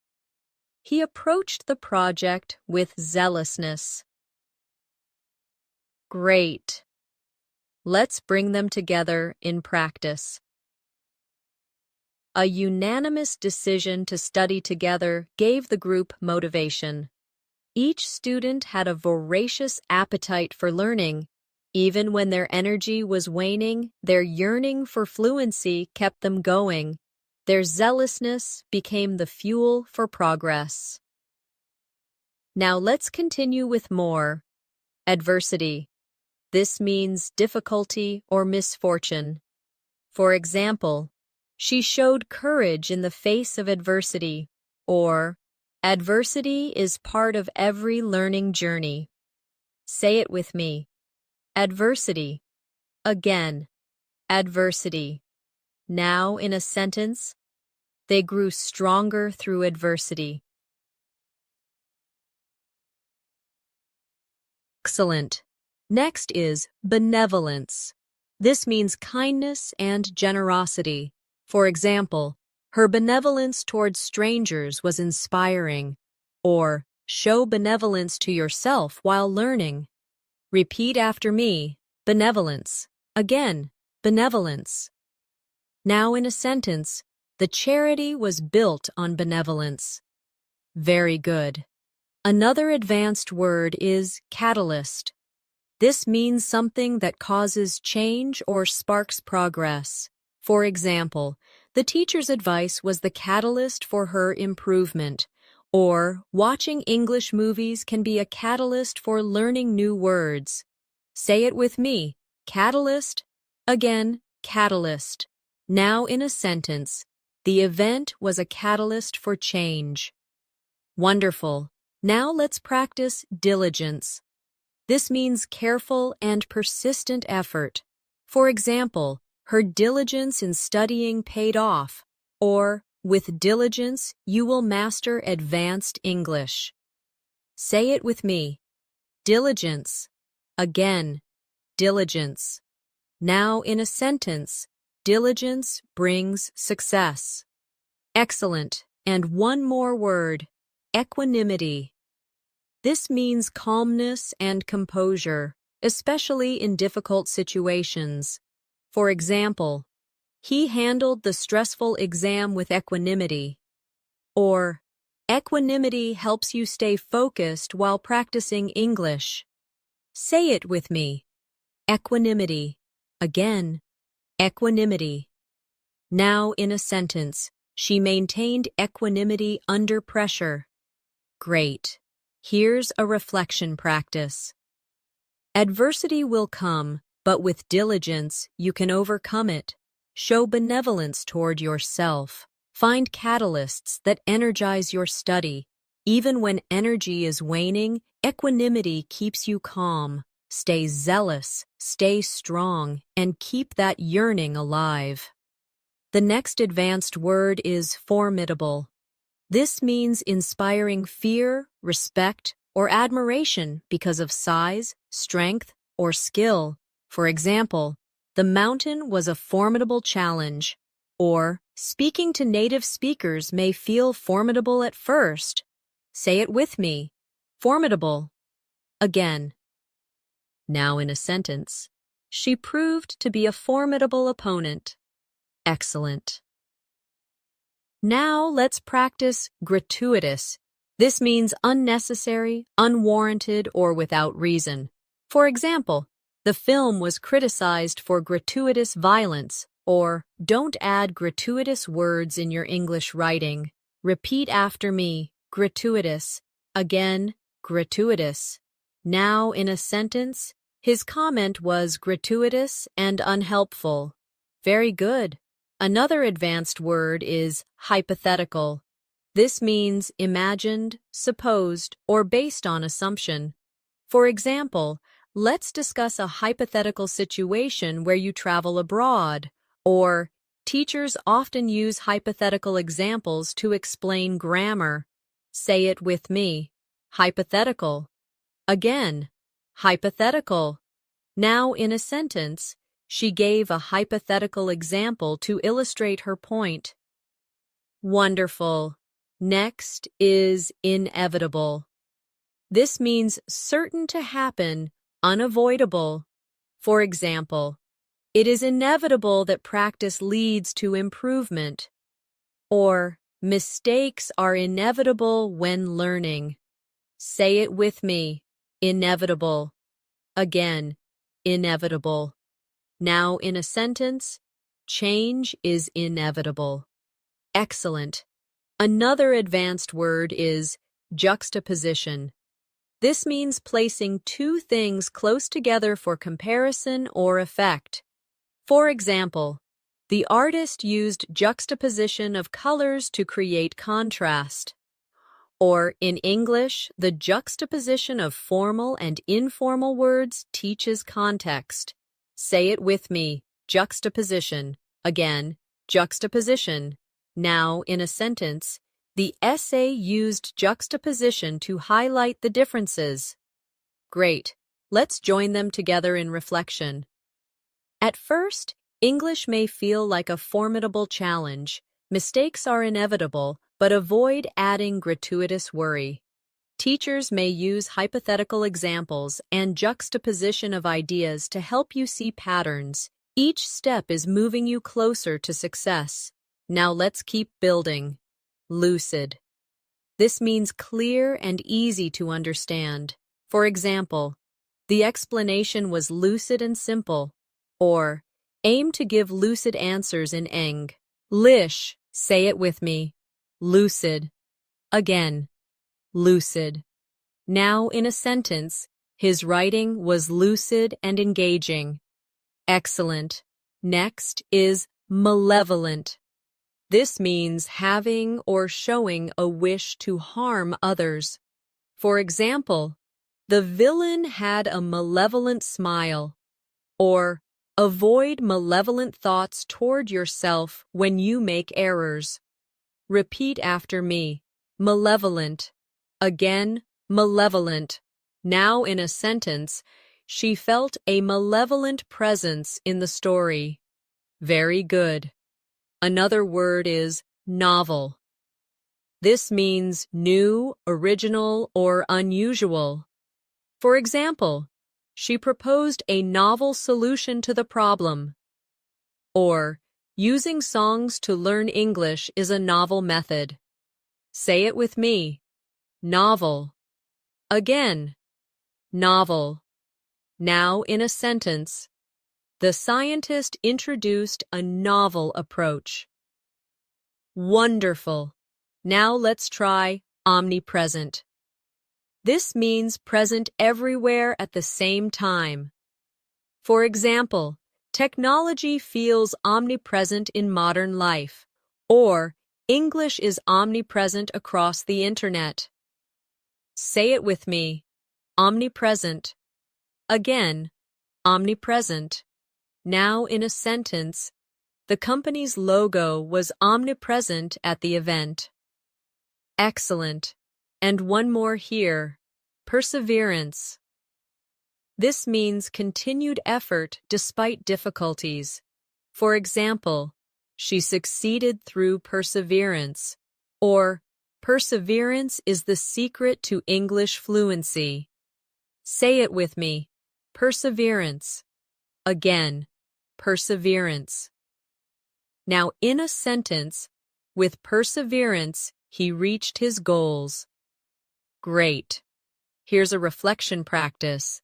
He approached the project with zealousness. Great. Let's bring them together in practice. A unanimous decision to study together gave the group motivation. Each student had a voracious appetite for learning. Even when their energy was waning, their yearning for fluency kept them going. Their zealousness became the fuel for progress. Now let's continue with more. Adversity. This means difficulty or misfortune. For example, she showed courage in the face of adversity. Or, adversity is part of every learning journey. Say it with me. Adversity. Again. Adversity. Now in a sentence. They grew stronger through adversity. Excellent. Next is benevolence. This means kindness and generosity. For example, her benevolence towards strangers was inspiring. Or, show benevolence to yourself while learning. Repeat after me. Benevolence. Again, benevolence. Now in a sentence, the charity was built on benevolence. Very good. Another advanced word is catalyst. This means something that causes change or sparks progress. For example, the teacher's advice was the catalyst for her improvement. Or, watching English movies can be a catalyst for learning new words. Say it with me. Catalyst. Again, catalyst. Now in a sentence. The event was a catalyst for change. Wonderful. Now let's practice diligence. This means careful and persistent effort. For example, her diligence in studying paid off. Or, with diligence, you will master advanced English. Say it with me. Diligence. Again, diligence. Now in a sentence, diligence brings success. Excellent. And one more word, equanimity. This means calmness and composure, especially in difficult situations. For example, he handled the stressful exam with equanimity. Or, equanimity helps you stay focused while practicing English. Say it with me. Equanimity. Again, equanimity. Now in a sentence, she maintained equanimity under pressure. Great. Here's a reflection practice. Adversity will come, but with diligence, you can overcome it. Show benevolence toward yourself. Find catalysts that energize your study. Even when energy is waning, equanimity keeps you calm. Stay zealous, stay strong, and keep that yearning alive. The next advanced word is formidable. This means inspiring fear, respect, or admiration because of size, strength, or skill. For example, the mountain was a formidable challenge. Or, Speaking to native speakers may feel formidable at first. Say it with me. Formidable. Again. Now in a sentence. She proved to be a formidable opponent. Excellent. Now let's practice gratuitous. This means unnecessary, unwarranted, or without reason. For example, the film was criticized for gratuitous violence, or don't add gratuitous words in your English writing. Repeat after me, gratuitous. Again, gratuitous. Now in a sentence, his comment was gratuitous and unhelpful. Very good. Another advanced word is hypothetical. This means imagined, supposed, or based on assumption. For example, let's discuss a hypothetical situation where you travel abroad, or teachers often use hypothetical examples to explain grammar. Say it with me. Hypothetical. Again, hypothetical. Now in a sentence, she gave a hypothetical example to illustrate her point. Wonderful. Next is inevitable. This means certain to happen, unavoidable. For example, it is inevitable that practice leads to improvement. Or, mistakes are inevitable when learning. Say it with me. Inevitable. Again, inevitable. Now in a sentence, change is inevitable. Excellent. Another advanced word is juxtaposition. This means placing two things close together for comparison or effect. For example, the artist used juxtaposition of colors to create contrast. Or in English, the juxtaposition of formal and informal words teaches context. Say it with me, juxtaposition. Again, juxtaposition. Now, in a sentence, the essay used juxtaposition to highlight the differences. Great. Let's join them together in reflection. At first, English may feel like a formidable challenge. Mistakes are inevitable, but avoid adding gratuitous worry. Teachers may use hypothetical examples and juxtaposition of ideas to help you see patterns. Each step is moving you closer to success. Now let's keep building. Lucid. This means clear and easy to understand. For example, the explanation was lucid and simple. Or, aim to give lucid answers in eng. Lish. Say it with me. Lucid. Again. Lucid. Now in a sentence, his writing was lucid and engaging. Excellent. Next is malevolent. This means having or showing a wish to harm others. For example, the villain had a malevolent smile. Or, avoid malevolent thoughts toward yourself when you make errors. Repeat after me. Malevolent. Again, malevolent. Now in a sentence, she felt a malevolent presence in the story. Very good. Another word is novel. This means new, original, or unusual. For example, she proposed a novel solution to the problem. Or, using songs to learn English is a novel method. Say it with me. Novel. Again. Novel. Now in a sentence. The scientist introduced a novel approach. Wonderful. Now let's try omnipresent. This means present everywhere at the same time. For example, technology feels omnipresent in modern life, or English is omnipresent across the internet. Say it with me. Omnipresent. Again, omnipresent. Now in a sentence, the company's logo was omnipresent at the event. Excellent. And one more here. Perseverance. This means continued effort despite difficulties. For example, She succeeded through perseverance. Or, perseverance is the secret to English fluency. Say it with me. Perseverance. Again, perseverance. Now, in a sentence, with perseverance, he reached his goals. Great. Here's a reflection practice.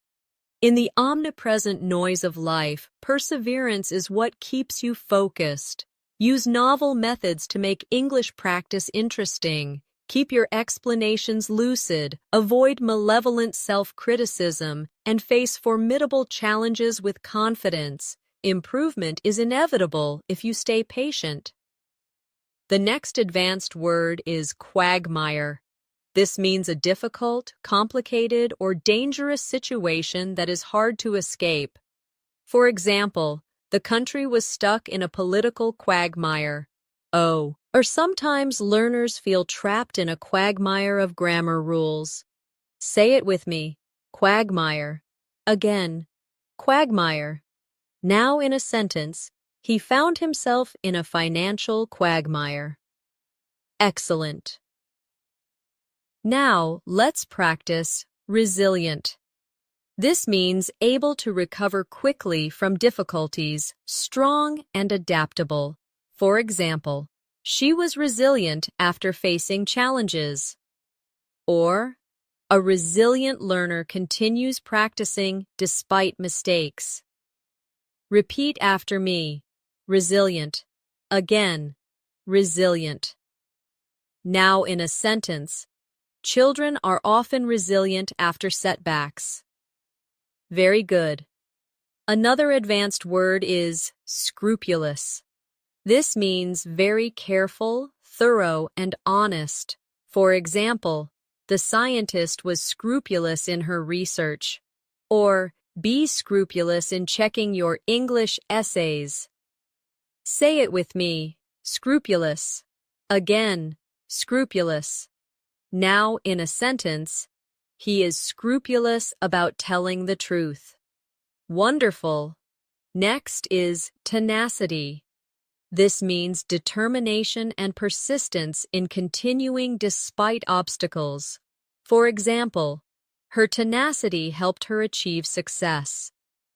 In the omnipresent noise of life, perseverance is what keeps you focused. Use novel methods to make English practice interesting. Keep your explanations lucid, avoid malevolent self-criticism, and face formidable challenges with confidence. Improvement is inevitable if you stay patient. The next advanced word is quagmire. This means a difficult, complicated, or dangerous situation that is hard to escape. For example, the country was stuck in a political quagmire. Oh, or sometimes learners feel trapped in a quagmire of grammar rules. Say it with me. Quagmire. Again. Quagmire. Now in a sentence, he found himself in a financial quagmire. Excellent. Now, let's practice resilient. This means able to recover quickly from difficulties, strong and adaptable. For example, she was resilient after facing challenges. Or, a resilient learner continues practicing despite mistakes. Repeat after me. Resilient. Again. Resilient. Now in a sentence, children are often resilient after setbacks. Very good. Another advanced word is scrupulous. This means very careful, thorough, and honest. For example, the scientist was scrupulous in her research. Or, be scrupulous in checking your English essays. Say it with me. Scrupulous. Again, scrupulous. Now, in a sentence, he is scrupulous about telling the truth. Wonderful. Next is tenacity. This means determination and persistence in continuing despite obstacles. For example, her tenacity helped her achieve success.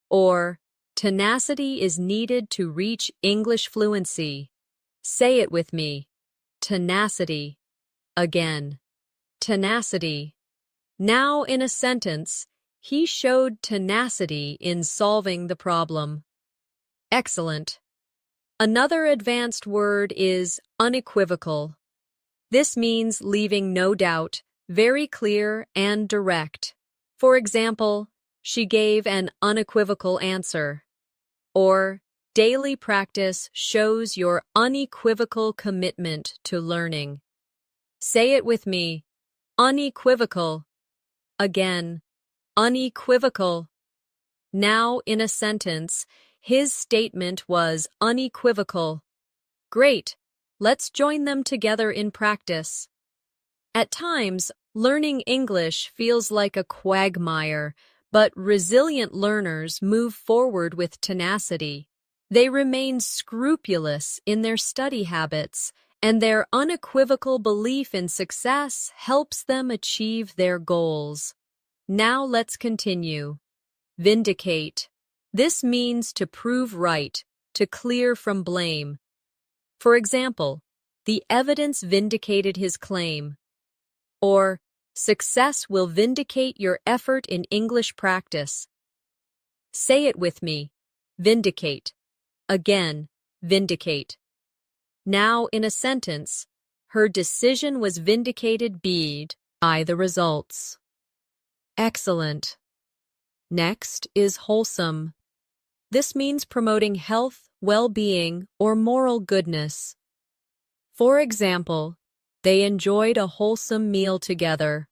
Or, tenacity is needed to reach English fluency. Say it with me. Tenacity. Again. Tenacity. Now in a sentence, he showed tenacity in solving the problem. Excellent. Another advanced word is unequivocal. This means leaving no doubt, very clear and direct. For example, she gave an unequivocal answer. Or, daily practice shows your unequivocal commitment to learning. Say it with me. Unequivocal. Again, unequivocal. Now, in a sentence, his statement was unequivocal. Great. Let's join them together in practice. At times, learning English feels like a quagmire, but resilient learners move forward with tenacity. They remain scrupulous in their study habits, and their unequivocal belief in success helps them achieve their goals. Now let's continue. Vindicate. This means to prove right, to clear from blame. For example, the evidence vindicated his claim. Or, success will vindicate your effort in English practice. Say it with me. Vindicate. Again, vindicate. Now in a sentence, her decision was vindicated by the results. Excellent. Next is wholesome. This means promoting health, well-being, or moral goodness. For example, they enjoyed a wholesome meal together.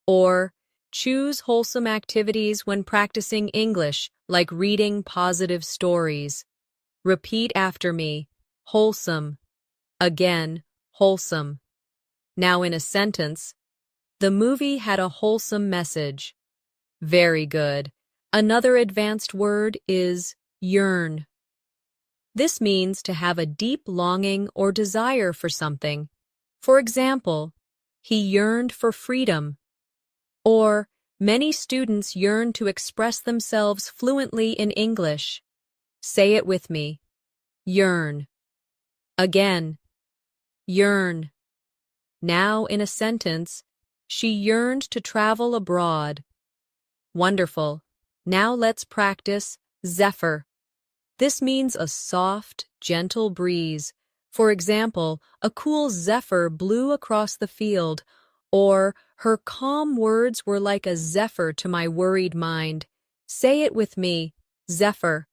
Or, choose wholesome activities when practicing English, like reading positive stories. Repeat after me. Wholesome. Again, wholesome. Now in a sentence, the movie had a wholesome message. Very good. Another advanced word is yearn. This means to have a deep longing or desire for something. For example, he yearned for freedom. Or, many students yearn to express themselves fluently in English. Say it with me. Yearn. Again. Yearn. Now in a sentence, she yearned to travel abroad. Wonderful. Now let's practice zephyr. This means a soft, gentle breeze. For example, a cool zephyr blew across the field, or her calm words were like a zephyr to my worried mind. Say it with me, zephyr.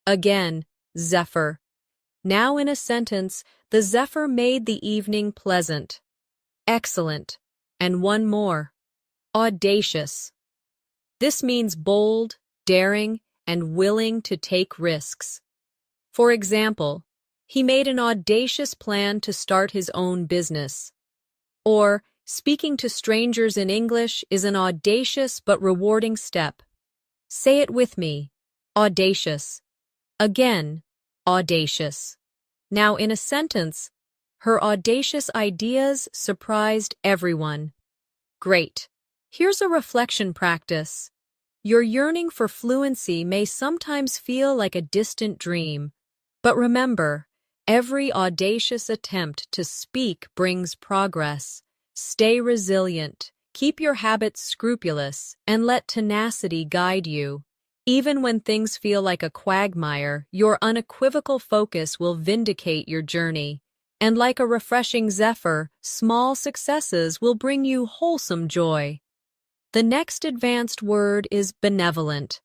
Again, zephyr. Now in a sentence, the zephyr made the evening pleasant. Excellent. And one more. Audacious. This means bold, daring, and willing to take risks. For example, he made an audacious plan to start his own business. Or, speaking to strangers in English is an audacious but rewarding step. Say it with me. Audacious. Again, audacious. Now in a sentence, her audacious ideas surprised everyone. Great. Here's a reflection practice. Your yearning for fluency may sometimes feel like a distant dream, but remember, every audacious attempt to speak brings progress. Stay resilient, keep your habits scrupulous, and let tenacity guide you. Even when things feel like a quagmire, your unequivocal focus will vindicate your journey. And like a refreshing zephyr, small successes will bring you wholesome joy. The next advanced word is benevolent.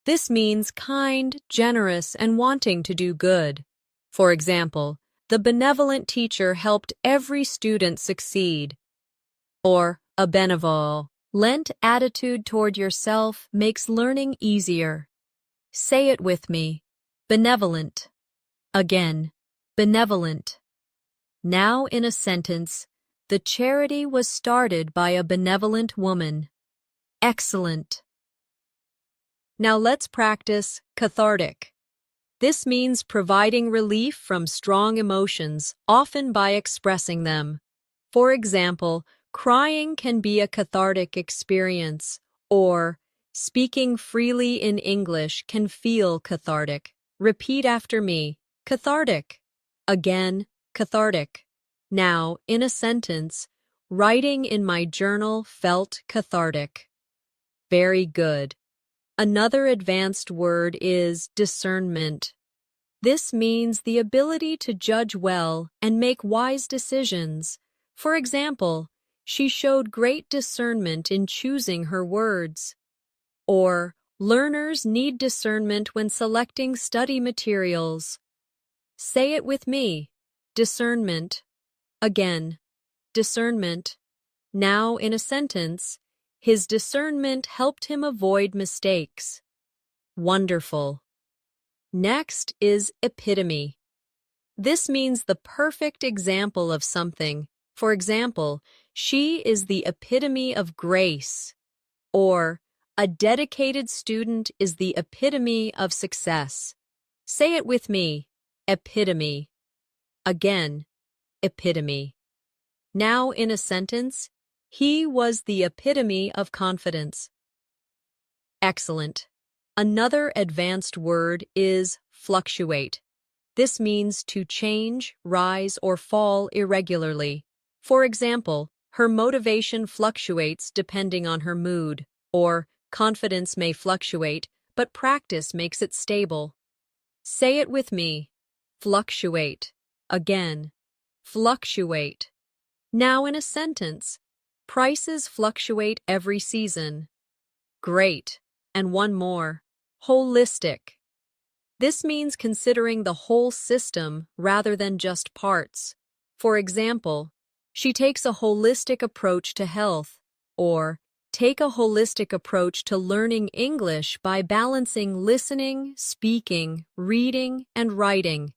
This means kind, generous, and wanting to do good. For example, the benevolent teacher helped every student succeed. Or, a benevolent attitude toward yourself makes learning easier. Say it with me. Benevolent. Again, benevolent. Now in a sentence, the charity was started by a benevolent woman. Excellent. Now let's practice cathartic. This means providing relief from strong emotions, often by expressing them. For example, crying can be a cathartic experience, or speaking freely in English can feel cathartic. Repeat after me. Cathartic. Again, cathartic. Now, in a sentence, writing in my journal felt cathartic. Very good. Another advanced word is discernment. This means the ability to judge well and make wise decisions. For example, she showed great discernment in choosing her words. Or, learners need discernment when selecting study materials. Say it with me. Discernment. Again, discernment. Now in a sentence, his discernment helped him avoid mistakes. Wonderful. Next is epitome. This means the perfect example of something. For example, she is the epitome of grace. Or, a dedicated student is the epitome of success. Say it with me. Epitome. Again, epitome. Now in a sentence, he was the epitome of confidence. Excellent. Another advanced word is fluctuate. This means to change, rise, or fall irregularly. For example, her motivation fluctuates depending on her mood, or confidence may fluctuate, but practice makes it stable. Say it with me. Fluctuate. Again. Fluctuate. Now in a sentence, prices fluctuate every season. Great. And one more. Holistic. This means considering the whole system rather than just parts. For example, she takes a holistic approach to health, or take a holistic approach to learning English by balancing listening, speaking, reading, and writing.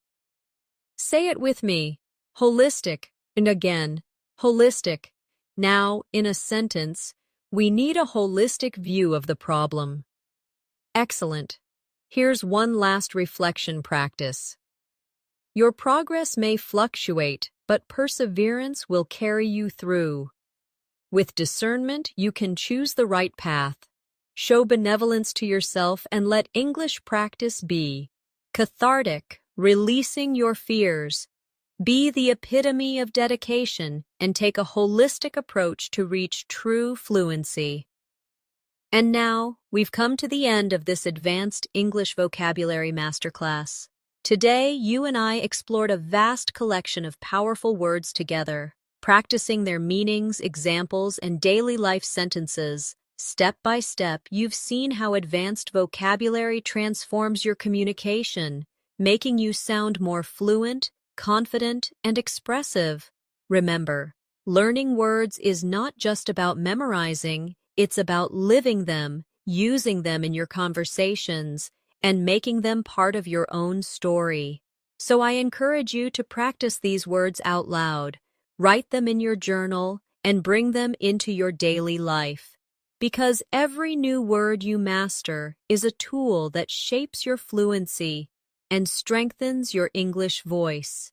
Say it with me. Holistic. And again, holistic. Now, in a sentence, we need a holistic view of the problem. Excellent. Here's one last reflection practice. Your progress may fluctuate, but perseverance will carry you through. With discernment, you can choose the right path. Show benevolence to yourself and let English practice be cathartic, releasing your fears. Be the epitome of dedication and take a holistic approach to reach true fluency. And now, we've come to the end of this advanced English vocabulary masterclass. Today, you and I explored a vast collection of powerful words together, practicing their meanings, examples, and daily life sentences. Step by step, you've seen how advanced vocabulary transforms your communication, making you sound more fluent, confident, and expressive. Remember, learning words is not just about memorizing, it's about living them, using them in your conversations, and making them part of your own story. So I encourage you to practice these words out loud, write them in your journal, and bring them into your daily life. Because every new word you master is a tool that shapes your fluency and strengthens your English voice.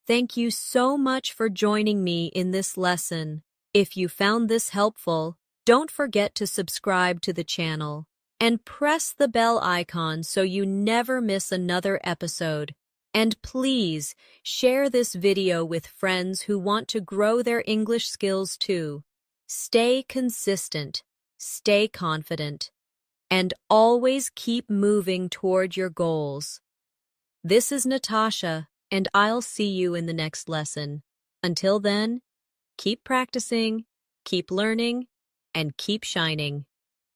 Thank you so much for joining me in this lesson. If you found this helpful, don't forget to subscribe to the channel and press the bell icon so you never miss another episode. And please share this video with friends who want to grow their English skills too. Stay consistent, stay confident, and always keep moving toward your goals. This is Natasha, and I'll see you in the next lesson. Until then, keep practicing, keep learning, and keep shining.